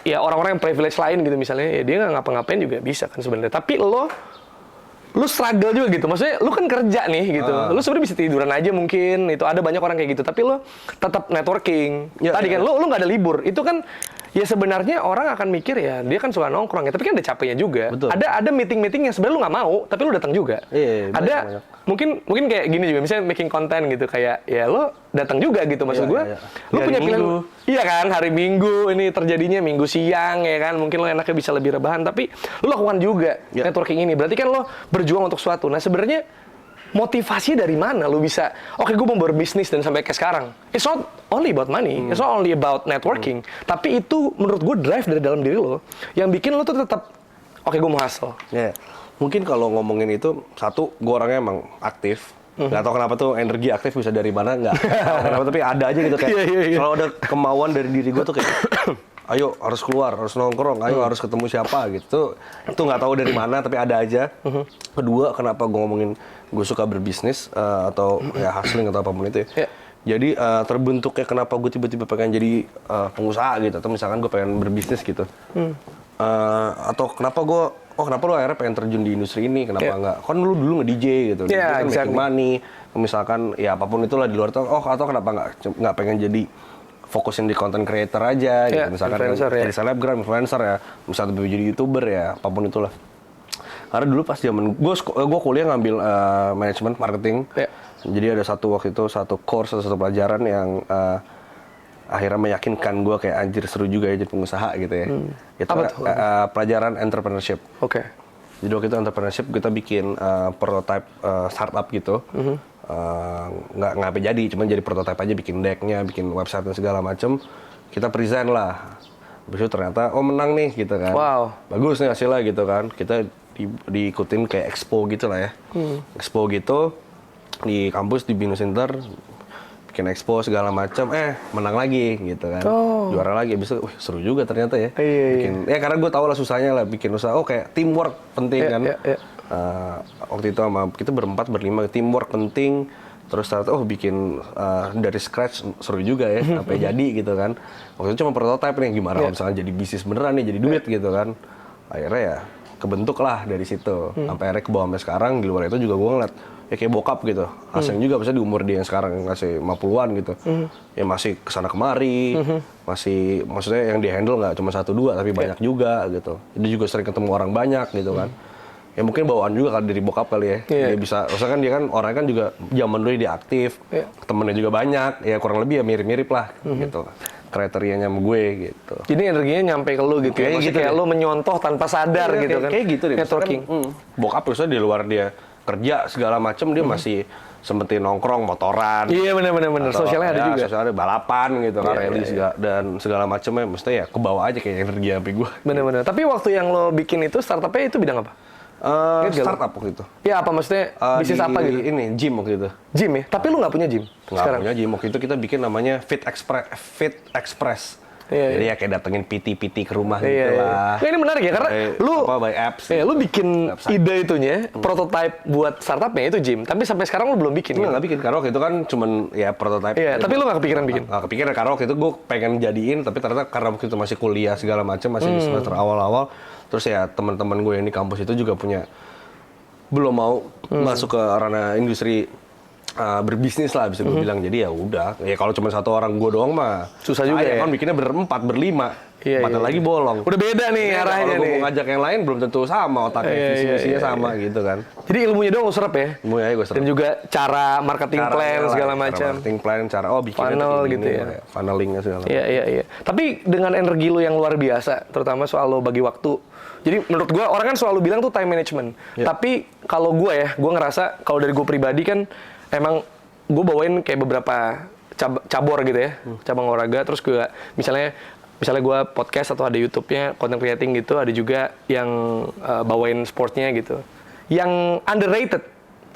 ya orang-orang yang privilege lain gitu misalnya, ya dia nggak ngapa-ngapain juga bisa kan sebenarnya. Tapi lu struggle juga gitu, maksudnya lu kan kerja nih gitu, lu sebenarnya bisa tiduran aja mungkin, itu ada banyak orang kayak gitu, tapi lu tetap networking. Tadi kan lu nggak ada libur, itu kan ya sebenarnya orang akan mikir ya dia kan suka nongkrong ya, tapi kan ada capeknya juga. Betul. Ada meeting yang sebenarnya lu nggak mau, tapi lu datang juga. Iya, ada banyak. mungkin kayak gini juga, misalnya making content gitu, kayak ya lu datang juga gitu, maksud Iya, gua. iya. Lu Hari punya pilihan. Minggu. Iya kan, hari Minggu ini terjadinya Minggu siang ya kan, mungkin lo enaknya bisa lebih rebahan, tapi lo lakukan juga networking ini. Berarti kan lo berjuang untuk suatu. Nah sebenarnya motivasi dari mana lu bisa, oke gue mau berbisnis dan sampai kayak sekarang. It's not only about money, it's not only about networking, tapi itu menurut gue drive dari dalam diri lo yang bikin lo tuh tetap, oke gue mau hustle. Ya, mungkin kalau ngomongin itu, satu, gue orangnya emang aktif. Nggak tahu kenapa tuh energi aktif bisa dari mana, nggak tahu kenapa, tapi ada aja gitu kayak, kalau ada kemauan dari diri gue tuh kayak, ayo harus keluar, harus nongkrong, ayo harus ketemu siapa gitu. Itu nggak tahu dari mana, tapi ada aja. Kedua, kenapa gue ngomongin gue suka berbisnis atau ya hustling atau apapun itu ya. Jadi terbentuknya kenapa gue tiba-tiba pengen jadi pengusaha gitu, atau misalkan gue pengen berbisnis gitu. Atau kenapa kenapa lu akhirnya pengen terjun di industri ini, kenapa enggak? Kan lu dulu nge-DJ gitu, kan making money, misalkan ya apapun itulah di luar tuh, atau kenapa nggak pengen jadi fokusin di content creator aja gitu, misalkan jadi selebgram, influencer ya, misalnya jadi YouTuber ya, apapun itulah. Karena dulu pas zaman gue kuliah ngambil manajemen marketing, jadi ada satu course atau satu pelajaran yang akhirnya meyakinkan gue kayak anjir seru juga ya jadi pengusaha gitu ya. Itu pelajaran entrepreneurship. Oke. Jadi waktu itu entrepreneurship kita bikin prototype startup gitu. Nggak sampai jadi, cuma jadi prototype aja, bikin decknya, bikin website dan segala macem. Kita present lah. Habis itu ternyata menang nih gitu kan. Wow. Bagus nih hasilnya gitu kan. Kita diikutin kayak expo gitu lah ya. Expo gitu di kampus di Binus Center. Bikin expo segala macam, menang lagi gitu kan, juara lagi, abis itu, seru juga ternyata ya. Bikin, ya karena gue tau lah susahnya lah bikin usaha, kayak teamwork penting kan. Waktu itu sama kita berlima, teamwork penting, terus ternyata bikin dari scratch seru juga ya, sampai jadi gitu kan. Waktu itu cuma prototype nih, gimana kalau misalnya jadi bisnis beneran nih, jadi duit gitu kan. Akhirnya ya kebentuk lah dari situ, sampai akhirnya ke bawah sampai sekarang. Di luar itu juga gue ngeliat ya kayak bokap gitu, Aseng juga misalnya di umur dia yang sekarang masih 50-an gitu, ya masih kesana kemari, masih maksudnya yang di handle nggak cuma 1-2 tapi banyak juga gitu. Dia juga sering ketemu orang banyak gitu kan. Ya mungkin bawaan juga kan dari bokap kali ya. Dia bisa, maksudnya kan dia kan orangnya kan juga zaman dulu dia aktif, temennya juga banyak, ya kurang lebih ya mirip-mirip lah gitu. Kriterianya sama gue gitu. Jadi energinya nyampe ke lu gitu ya? Maksudnya kayak lu menyontoh tanpa sadar gitu kan? Kayak gitu deh. Networking. Kan, bokap terusnya di luar dia kerja segala macem, dia masih sempetin nongkrong, motoran. Iya benar. Sosialnya ada juga. Sosialnya balapan gitu kan, rally dan segala macemnya. Mesti ya kebawa aja kayak energi HP gue. Benar. Tapi waktu yang lo bikin itu startupnya itu bidang apa? Startup waktu itu. Ya apa maksudnya bisnis apa gitu? Ini gym waktu itu. Gym ya? Tapi lu nggak punya gym Nggak punya gym. Waktu itu kita bikin namanya Fit Express. Jadi ya kayak datengin PT ke rumah gitu lah. Nah, ini menarik ya, karena lu by apps. Lu bikin ide itunya, prototype buat startupnya itu gym. Tapi sampai sekarang lu belum bikin. Nggak bikin, karena waktu itu kan cuman ya prototype. Iya, tapi lu nggak kepikiran bikin? Nggak kepikiran, karena waktu itu gue pengen jadiin, tapi ternyata karena waktu itu masih kuliah segala macam, masih di semester awal-awal. Terus ya teman-teman gue yang di kampus itu juga belum mau masuk ke ranah industri berbisnis lah bisa gue bilang. Jadi ya udah, ya kalau cuma satu orang gue doang mah susah juga ya. Kan bikinnya berempat, berlima, empatnya lagi bolong. Udah beda nih arahnya nih. Kalau gue mau ngajak yang lain belum tentu sama otaknya, visi-misinya sama gitu kan. Jadi ilmunya doang lo serap ya? Ilmunya gue serap. Dan juga cara marketing plan segala macam. Marketing plan, cara bikinnya funnel gitu ya. Funnelingnya segala macam. Iya. Tapi dengan energi lo yang luar biasa, terutama soal lo bagi waktu. Jadi menurut gue, orang kan selalu bilang tuh time management. Tapi kalau gue ngerasa kalau dari gue pribadi kan emang gue bawain kayak beberapa cabur gitu ya, cabang olahraga. Terus gue misalnya gue podcast atau ada YouTube-nya, content creating gitu. Ada juga yang bawain sportnya gitu. Yang underrated,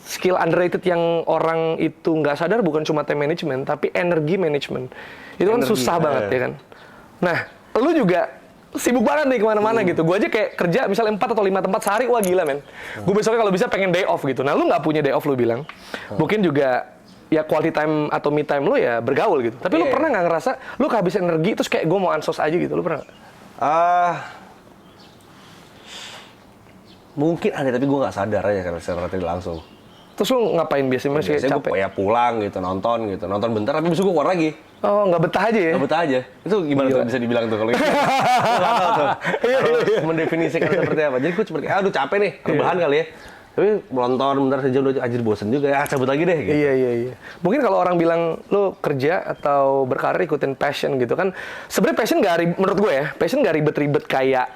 skill underrated yang orang itu nggak sadar bukan cuma time management, tapi energi management. Itu kan susah banget ya kan. Nah, lu juga sibuk banget nih kemana-mana gitu. Gue aja kayak kerja misalnya 4 atau 5 tempat sehari, wah gila men. Gue besoknya kalau bisa pengen day off gitu. Nah lu nggak punya day off lu bilang. Mungkin juga ya quality time atau me time lu ya bergaul gitu. Tapi lu pernah nggak ngerasa lu kehabisan energi terus kayak gue mau ansos aja gitu? Lu pernah nggak? Mungkin ada, tapi gue nggak sadar aja karena secara tidak langsung. Terus lu ngapain biasanya? Masih Biasanya capek? gue ya pulang gitu, nonton bentar, tapi besok gue keluar lagi. Oh, nggak betah aja ya? Nggak betah aja. Itu gimana tuh bisa dibilang tuh kalau gitu? Nggak tahu tuh. Harus mendefinisikan seperti apa. Jadi gue cuma kayak, aduh capek nih, rebahan kali ya. Tapi nonton bentar sejam 2 jam, anjir bosen juga ya, cabut lagi deh. Gitu. Iya. Mungkin kalau orang bilang lu kerja atau berkarir ikutin passion gitu kan, sebenarnya passion nggak menurut gue ya, passion nggak ribet-ribet kayak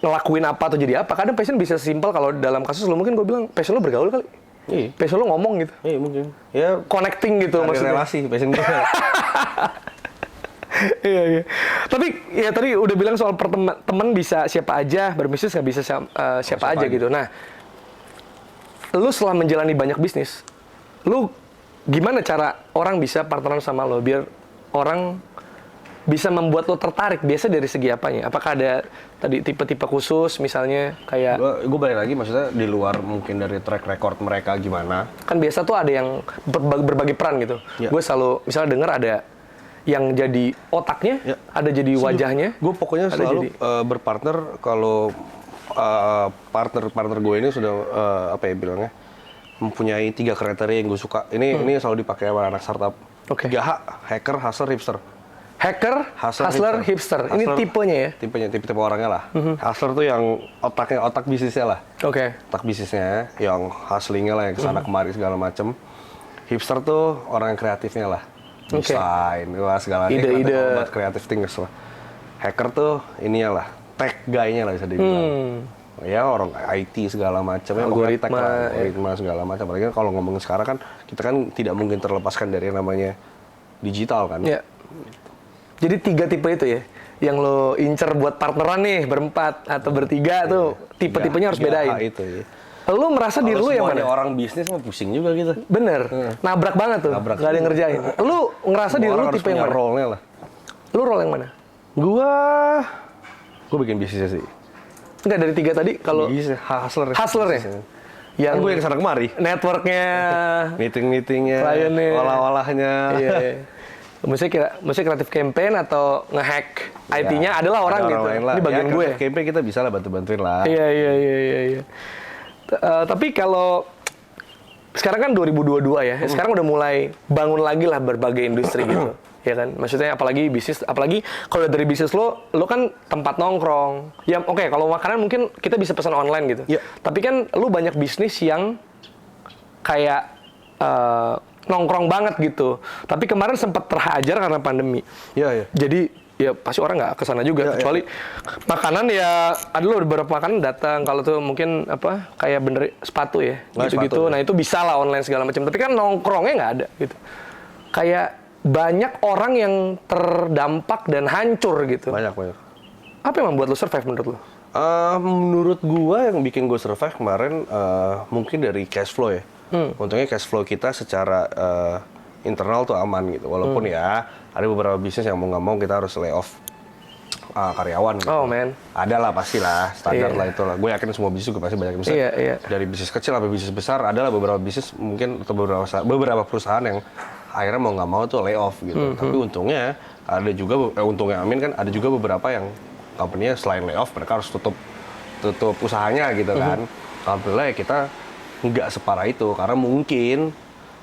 ngelakuin apa atau jadi apa. Kadang passion bisa simpel. Kalau dalam kasus lu mungkin gue bilang passion lu bergaul kali. Iya. Passion lu ngomong gitu. Iya mungkin. Ya Connecting gitu cari maksudnya. relasi, passion gue. Iya, iya. Tapi ya tadi udah bilang soal teman bisa siapa aja, berbisnis nggak bisa siapa aja gitu. Nah, lu setelah menjalani banyak bisnis, lu gimana cara orang bisa partneran sama lo biar orang bisa membuat lo tertarik? Biasa dari segi apanya? Apakah ada tadi tipe-tipe khusus misalnya kayak Gue balik lagi maksudnya di luar mungkin dari track record mereka gimana. kan biasa tuh ada yang berbagi peran gitu. Ya. Gue selalu misalnya dengar ada yang jadi otaknya, Ya. ada jadi wajahnya. Gue pokoknya ada selalu jadi- berpartner kalau partner gue ini sudah apa ya bilangnya mempunyai 3 kriteria yang gue suka. Ini selalu dipakai sama anak startup. Oke. 3H, hacker, hustler, hipster. Hacker, hustler, hipster. Ini Hustler, tipenya ya? tipe orangnya lah. Hustler tuh yang otak bisnisnya lah. Oke. Otak bisnisnya, yang hustlingnya lah, yang kesana kemari segala macem. Hipster tuh orang yang kreatifnya lah. Oke. Desain, wah, segala Ide-ide. buat creative things lah. Hacker tuh ininya lah, tech guy-nya lah bisa dibilang. Ya orang IT segala macam, ya pokoknya tech Algoritma, lah, ya. algoritma segala macam. Apalagi kan kalau ngomongin sekarang kan kita kan tidak mungkin terlepaskan dari yang namanya digital kan. Ya. Jadi 3 tipe itu ya, yang lo incer buat partneran nih berempat atau bertiga tuh tipe-tipenya harus 3H bedain. itu ya. Lo merasa diri Kalau lo yang semuanya mana? orang bisnis mah pusing juga gitu. Bener, nabrak banget tuh, Nabrak. nggak ada yang ngerjain. Lo ngerasa diri lo Orang harus tipe yang punya mana? role-nya lah. Lo role yang mana? Gue bikin bisnisnya sih. Enggak dari 3 tadi, kalau Bisnis, hustler. hustler ya? Bisnisnya. Yang Kan gue yang kesana kemari. networknya, Meeting-meetingnya, Kliennya. olah-olahnya. iya. Maksudnya kreatif campaign atau ngehack IT-nya adalah orang ada gitu. lain lah. Ini bagian Ya, gue. campaign kita bisa lah bantu-bantuin lah. Iya. Tapi kalau sekarang kan 2022 ya, sekarang udah mulai bangun lagi lah berbagai industri gitu, ya kan? Maksudnya apalagi bisnis, apalagi kalau dari bisnis lo kan tempat nongkrong. Ya oke, kalau makanan mungkin kita bisa pesan online gitu. Iya. Tapi kan lo banyak bisnis yang kayak nongkrong banget gitu. Tapi kemarin sempat terhajar karena pandemi. Iya. Jadi ya pasti orang nggak kesana juga, kecuali makanan ya ada loh beberapa makanan datang. Kalau tuh mungkin apa kayak bener sepatu ya, gitu-gitu. sepatu, Nah itu bisa lah online segala macam. Tapi kan nongkrongnya nggak ada gitu. Kayak banyak orang yang terdampak dan hancur gitu. Banyak. Apa yang membuat lo survive menurut lo? Menurut gua yang bikin gue survive kemarin mungkin dari cash flow ya. Untungnya cash flow kita secara internal tuh aman gitu. Walaupun ya ada beberapa bisnis yang mau nggak mau kita harus lay off karyawan gitu. Oh man. Ada lah pastilah, standar Iya. lah itulah. Gue yakin semua bisnis juga pasti banyak bisnis. Iya. Dari bisnis kecil sampai bisnis besar, ada lah beberapa bisnis mungkin atau beberapa perusahaan yang akhirnya mau nggak mau tuh lay off gitu. Tapi untungnya ada juga, untungnya Amin kan ada juga beberapa yang company-nya selain lay off mereka harus tutup usahanya gitu kan. Alhamdulillah ya kita nggak separah itu karena mungkin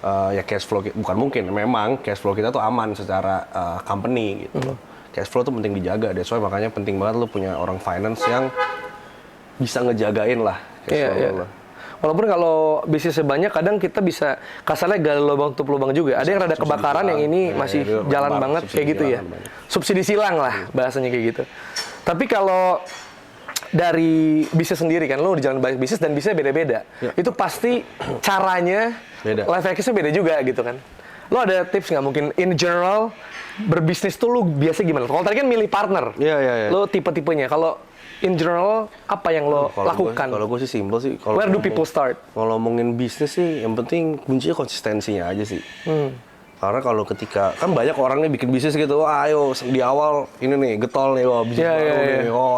ya cash flow bukan mungkin memang cash flow kita tuh aman secara company gitu. Cash flow tuh penting dijaga deh, soalnya makanya penting banget lu punya orang finance yang bisa ngejagain lah cash Iya, flow iya. lu. Walaupun kalau bisnisnya banyak, kadang kita bisa kasarnya gali lubang tutup lubang juga. Ada yang rada Subsidi kebakaran, silang. yang ini Iya, masih iya, jalan subsidi banget kayak gitu ya. silang banyak. Subsidi silang lah bahasanya kayak gitu. Tapi kalau dari bisnis sendiri kan, lo di jalan banyak bisnis dan bisnisnya beda-beda. Ya. Itu pasti caranya, Beda. life hacksnya beda juga gitu kan. Lo ada tips nggak mungkin in general berbisnis tuh lo biasa gimana? Kalau tadi kan milih partner, Iya. lo tipe-tipenya. Kalau in general apa yang lo lakukan? Kalau gue sih simple sih. Kalau Where do ngomong- people start? Kalau ngomongin bisnis sih, yang penting kuncinya konsistensinya aja sih. Karena kalau ketika kan banyak orang nih bikin bisnis gitu, wah ayo di awal ini nih getol nih, wah bisnis Iya, baru iya, nih, oh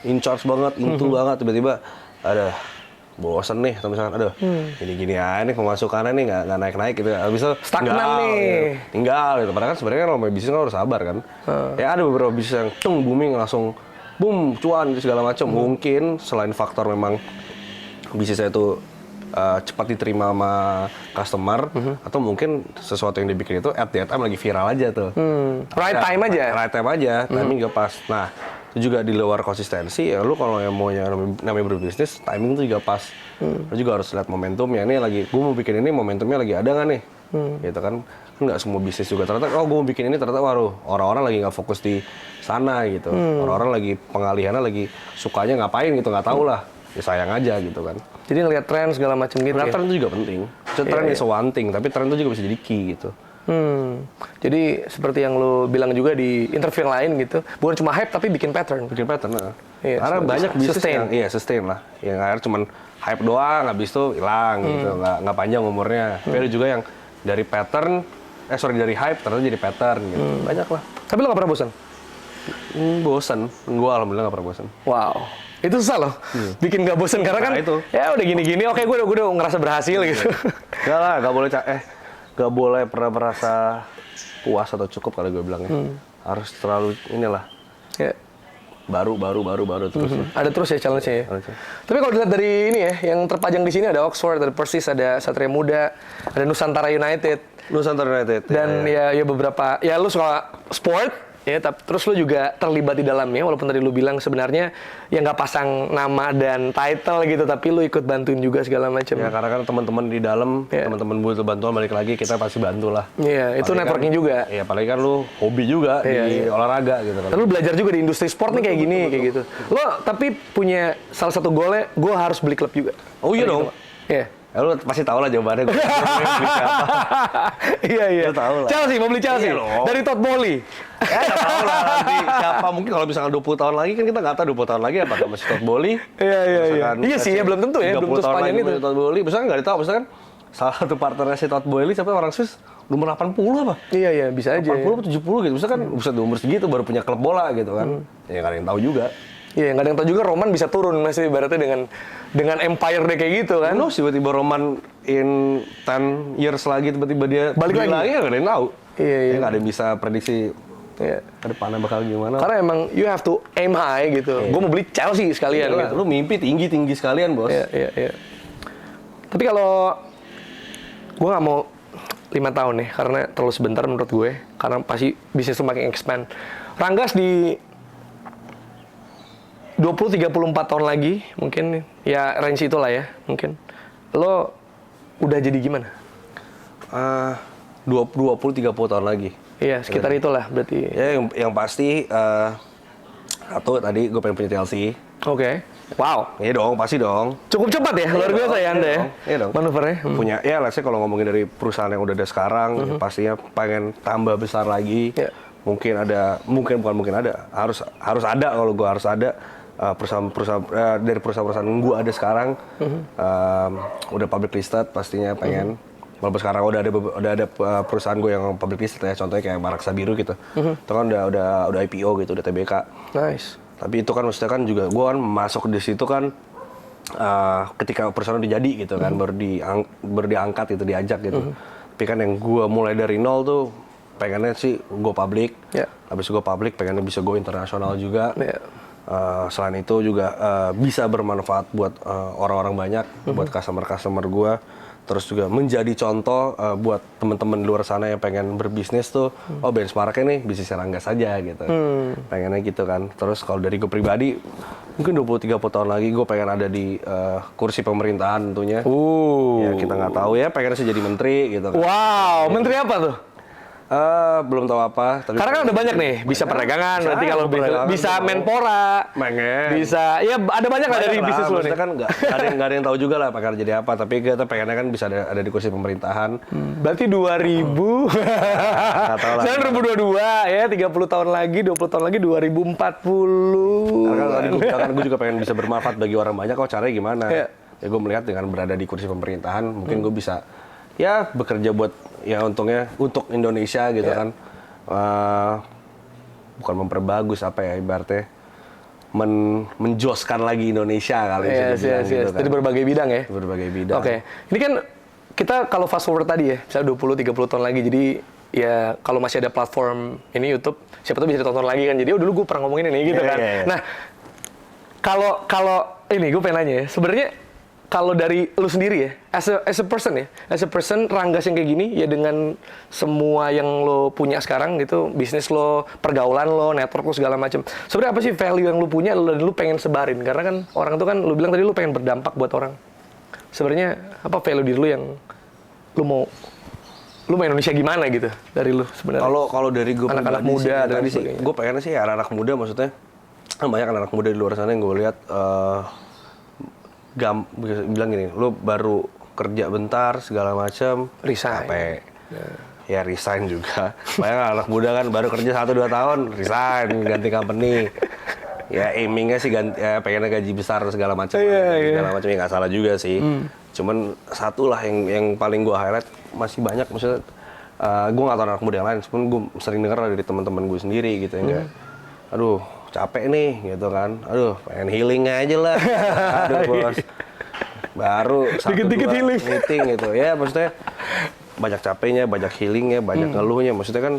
in charge banget, into banget, tiba-tiba ada bosen nih, atau misalkan aduh gini-gini aja nih pemasukannya nih nggak naik-naik gitu, habis itu Stagnan tinggal, nih. gitu. Tinggal gitu. Padahal kan sebenarnya kalau mau bisnis kan harus sabar kan. Ya ada beberapa bisnis yang booming langsung boom cuan gitu segala macam. Mungkin selain faktor memang bisnisnya itu cepat diterima sama customer, atau mungkin sesuatu yang dibikin itu at that time lagi viral aja tuh. Right time aja. Right time aja, timing gak pas. Nah, itu juga di luar konsistensi, ya lu kalau yang maunya namanya berbisnis, timing itu juga pas. Lu juga harus lihat momentumnya. Nih lagi, gue mau bikin ini, momentumnya lagi ada nggak nih? Gitu kan nggak semua bisnis juga ternyata, oh gue mau bikin ini, ternyata waduh, orang-orang lagi nggak fokus di sana gitu. Orang-orang lagi pengalihannya lagi sukanya ngapain gitu, nggak tahu lah. ya sayang aja gitu kan. Jadi ngelihat tren segala macam gitu Nah, ya. tren itu juga penting. Tren is one thing, tapi tren itu juga bisa jadi key gitu. Jadi seperti yang lo bilang juga di interview yang lain gitu, bukan cuma hype tapi bikin pattern. Bikin pattern, nah. Iya, Karena so banyak bisnis sustain. yang sustain lah. Yang akhirnya cuman hype doang, habis itu hilang gitu, nggak panjang umurnya. Tapi ada juga yang dari pattern, dari hype ternyata jadi pattern gitu. Banyak lah. Tapi lo gak pernah bosan? Bosan. Gue alhamdulillah nggak pernah bosan. Wow, itu susah loh. Bikin gak bosan karena kan Nah, itu. ya udah gini-gini, oke gue udah ngerasa berhasil gitu. Enggak lah, nggak boleh pernah merasa puas atau cukup kalau gue bilangnya. Harus terlalu inilah Ya. baru terus. Ada terus ya challenge-nya ya. Ada. Tapi kalau dilihat dari ini ya, yang terpajang di sini ada Oxford, ada Persis, ada Satria Muda, ada Nusantara United, Nusantara United. dan ya beberapa, ya lu suka sport, ya, terus lu juga terlibat di dalamnya, walaupun tadi lu bilang sebenarnya ya nggak pasang nama dan title gitu, tapi lu ikut bantuin juga segala macam. Ya karena kan teman-teman di dalam, Ya. teman-teman butuh bantuan balik lagi kita pasti bantu lah. Iya, itu Apalagi networking kan, juga. Iya, apalagi kan lu hobi juga di olahraga gitu kan. Dan lu belajar juga di industri sport nih kayak gini, kayak gitu. Lo tapi punya salah satu goalnya, gue harus beli klub juga. Oh iya Kayak dong. gitu, Pak. Iya. Ya, lu pasti tahu lah jawabannya. Gue beli siapa. Iya. Lu tahu lah. Chelsea, mau beli Chelsea? Iya dong. Dari Todd Bowley. Ya nggak tahu lah nanti siapa. Mungkin kalau misalkan 20 tahun lagi kan kita nggak tahu 20 tahun lagi apakah masih Todd Bowley. Iya. Misalkan Iya sih, ya belum tentu ya, 30 belum tentu tahun sepanjang lagi itu. masih Todd Bowley. Misalkan nggak ditahu, misalkan salah satu partnernya si Todd Bowley siapa orang Swiss nomor 80 apa? Iya, bisa aja. 80 atau 70 gitu. Misalkan bisa di umur segitu baru punya klub bola gitu kan. Ya nggak ada yang tahu juga. Iya, nggak ada yang tahu juga Roman bisa turun masih ibaratnya dengan empire dia kayak gitu kan. Kan tiba-tiba Roman in 10 years lagi tiba-tiba dia Balik lagi. ya nggak ada yang tahu. Iya. Ya nggak ada yang bisa prediksi Iya. ke depannya bakal gimana. Karena emang you have to aim high gitu. Gue mau beli Chelsea sekalian Iyalah, gitu. lu mimpi tinggi sekalian bos. Iya. Tapi kalau gue nggak mau 5 tahun nih, karena terlalu sebentar menurut gue. Karena pasti bisnis tuh makin expand. Ranggas di 20-34 tahun lagi, mungkin ya range itulah ya, mungkin. Lo udah jadi gimana? 20-30 tahun lagi. Iya, sekitar itulah berarti. Ya yang pasti satu tadi gue pengen punya Chelsea. Oke. Wow. Iya dong, pasti dong. Cukup cepat ya, luar biasa ya Anda ya. Iya dong. Manuvernya. Punya ya let's say kalau ngomongin dari perusahaan yang udah ada sekarang, ya pastinya pengen tambah besar lagi. Iya. Mungkin ada. Harus ada kalau gue harus ada. Perusahaan dari perusahaan gue ada sekarang udah public listed pastinya pengen walaupun sekarang udah ada perusahaan gue yang public listed ya, contohnya kayak Maraksa Biru gitu itu kan udah IPO gitu, udah TBK. Nice. Tapi itu kan maksudnya kan juga gue kan masuk di situ kan ketika perusahaan udah jadi gitu kan baru diangkat gitu, diajak gitu. Tapi kan yang gue mulai dari nol tuh pengennya sih go public. Yeah. Habis go public pengennya bisa go internasional juga. Yeah. Selain itu juga bisa bermanfaat buat orang-orang banyak, buat customer gue. Terus juga menjadi contoh buat teman-teman di luar sana yang pengen berbisnis tuh, oh benchmarknya nih bisnis Ranggas saja gitu. Pengennya gitu kan. Terus kalau dari gue pribadi, mungkin 20-30 tahun lagi gue pengen ada di kursi pemerintahan tentunya. Ya kita nggak tahu ya, pengennya sih jadi menteri gitu kan. Wow, menteri apa tuh? Belum tahu apa. Tapi Karena kan ada banyak nih, bisa perdagangan, nanti kalau bisa Menpora, bisa, ya ada banyak lah dari bisnis lo nih. Maksudnya kan nggak ada yang tahu juga lah bakal jadi apa, tapi kita pengennya kan bisa ada di kursi pemerintahan. Berarti 2000, Nggak tahu lah. sekarang 2022 ya, 30 tahun lagi, 20 tahun lagi 2040. Karena kan tadi gue juga pengen bisa bermanfaat bagi orang banyak, kok caranya gimana? Iya. Ya gue melihat dengan berada di kursi pemerintahan, mungkin gue bisa ya bekerja buat ya untungnya untuk Indonesia gitu kan. Bukan memperbagus apa ya ibaratnya menjoskan lagi Indonesia kali Yes. gitu kan. Jadi berbagai bidang ya. Berbagai bidang. Oke. Ini kan kita kalau fast forward tadi ya, misalnya 20-30 tahun lagi, jadi ya kalau masih ada platform ini YouTube, siapa tahu bisa ditonton lagi kan. Jadi dulu gue pernah ngomongin ini gitu kan. Nah, kalau ini gue pengen nanya ya, sebenarnya kalau dari lu sendiri ya, as a person Ranggas yang kayak gini ya, dengan semua yang lo punya sekarang gitu, bisnis lo, pergaulan lo, network lo segala macam. Sebenarnya apa sih value yang lu punya dan lu pengen sebarin? Karena kan orang tuh kan lu bilang tadi lu pengen berdampak buat orang. Sebenarnya apa value diri lu yang lu mau Indonesia gimana gitu dari lu sebenarnya? Kalau dari gue anak-anak muda dan sebagainya. Gue pengennya sih anak-anak muda, maksudnya kan banyak anak-anak muda di luar sana yang gue lihat bilang gini, lu baru kerja bentar segala macam, Resign. capek. Ya resign juga. Bayang anak muda kan baru kerja 1-2 tahun, resign, ganti company. Ya aimingnya sih ya pengennya gaji besar segala macam. Segala macam ya nggak salah juga sih. Cuman satu lah yang paling gue highlight, masih banyak maksudnya. Gue nggak tahu anak muda yang lain, cuman gue sering dengar dari teman-teman gue sendiri gitu ya. Aduh capek nih gitu kan. Aduh pengen healing aja lah. Aduh bos. Baru 1-2 meeting gitu. Ya maksudnya banyak capeknya, banyak healingnya, banyak ngeluhnya. Maksudnya kan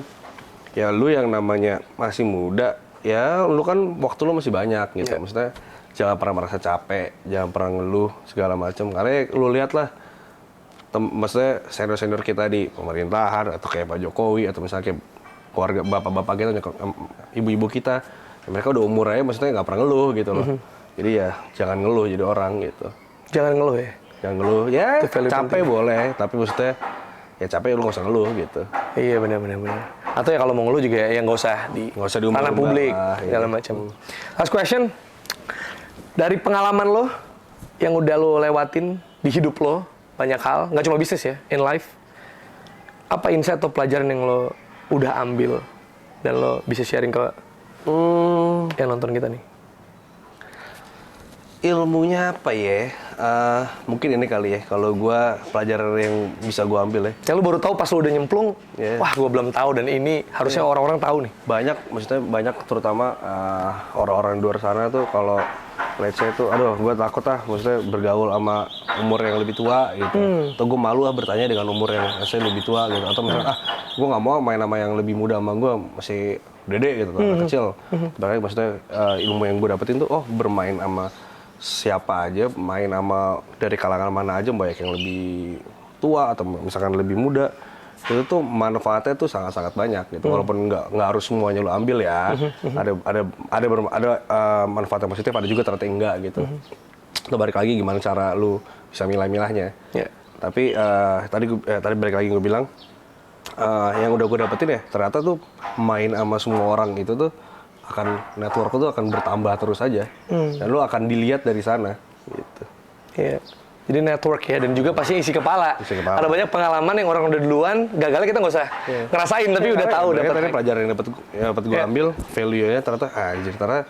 ya lu yang namanya masih muda, ya lu kan waktu lu masih banyak gitu. Maksudnya jangan pernah merasa capek, jangan pernah ngeluh segala macam. Karena lu lihat lah, maksudnya senior-senior kita di pemerintahan atau kayak Pak Jokowi atau misalnya kayak keluarga bapak-bapak kita, ibu-ibu kita, ya mereka udah umur aja maksudnya nggak pernah ngeluh gitu loh. Jadi ya jangan ngeluh jadi orang gitu. Jangan ngeluh ya? Jangan ngeluh, ya capek penting. boleh, tapi maksudnya ya capek lu nggak usah ngeluh gitu. Iya benar. Atau ya kalau mau ngeluh juga ya nggak usah di ranah publik segala macam. Last question, dari pengalaman lo yang udah lo lewatin di hidup lo, banyak hal, nggak cuma bisnis ya, in life, apa insight atau pelajaran yang lo udah ambil dan lo bisa sharing ke yang nonton kita nih? Ilmunya apa ya? Mungkin ini kali ya, kalau gue pelajaran yang bisa gue ambil ya. Yang lu baru tahu pas lu udah nyemplung, Yeah. wah gue belum tahu dan ini harusnya orang-orang tahu nih. Maksudnya banyak terutama orang-orang di luar sana tuh kalau let's say tuh, aduh gue takut maksudnya bergaul sama umur yang lebih tua gitu. Atau gue malu bertanya dengan umur yang maksudnya lebih tua gitu. Atau misalnya, gue nggak mau main sama yang lebih muda sama gue, masih dede gitu, anak kecil. Makanya maksudnya ilmu yang gue dapetin tuh, bermain sama siapa aja, main sama dari kalangan mana aja, banyak yang lebih tua atau misalkan lebih muda, itu tuh manfaatnya tuh sangat-sangat banyak gitu. Walaupun nggak harus semuanya lo ambil ya, ada manfaat yang positif, ada juga ternyata enggak gitu. Itu balik lagi gimana cara lu bisa milah-milahnya. Yeah. Tapi tadi balik lagi gue bilang, yang udah gue dapetin ya ternyata tuh main sama semua orang itu tuh network itu akan bertambah terus aja, dan lu akan dilihat dari sana gitu. Iya. Jadi network ya, dan juga pasti isi kepala. Ada banyak pengalaman yang orang udah duluan, gagalnya kita nggak usah ngerasain, tapi udah tahu. Tadi pelajaran yang dapat gue ambil, value-nya ternyata anjir, ternyata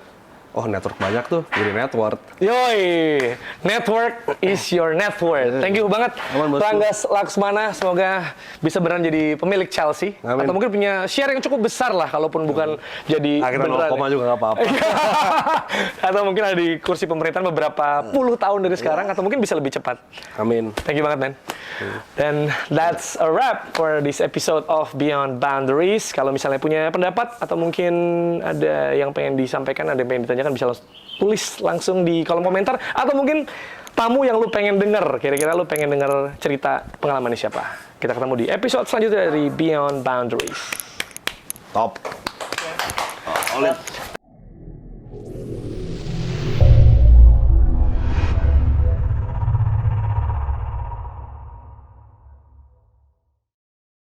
network banyak tuh, jadi network. Yoi, network is your net worth. Thank you banget, Ranggas Laksmana. Semoga bisa beneran jadi pemilik Chelsea. Amin. Atau mungkin punya share yang cukup besar lah, kalaupun bukan jadi Akhirnya beneran. 0, juga nggak apa-apa. Atau mungkin ada di kursi pemerintahan beberapa puluh tahun dari sekarang, atau mungkin bisa lebih cepat. Amin. Thank you banget, man. Dan that's a wrap for this episode of Beyond Boundaries. Kalau misalnya punya pendapat atau mungkin ada yang pengen disampaikan, ada yang pengen ditanyakan, bisa tulis langsung di kolom komentar. Atau mungkin tamu yang lu pengen denger, kira-kira lu pengen denger cerita pengalamannya siapa. Kita ketemu di episode selanjutnya dari Beyond Boundaries. Top. Solid.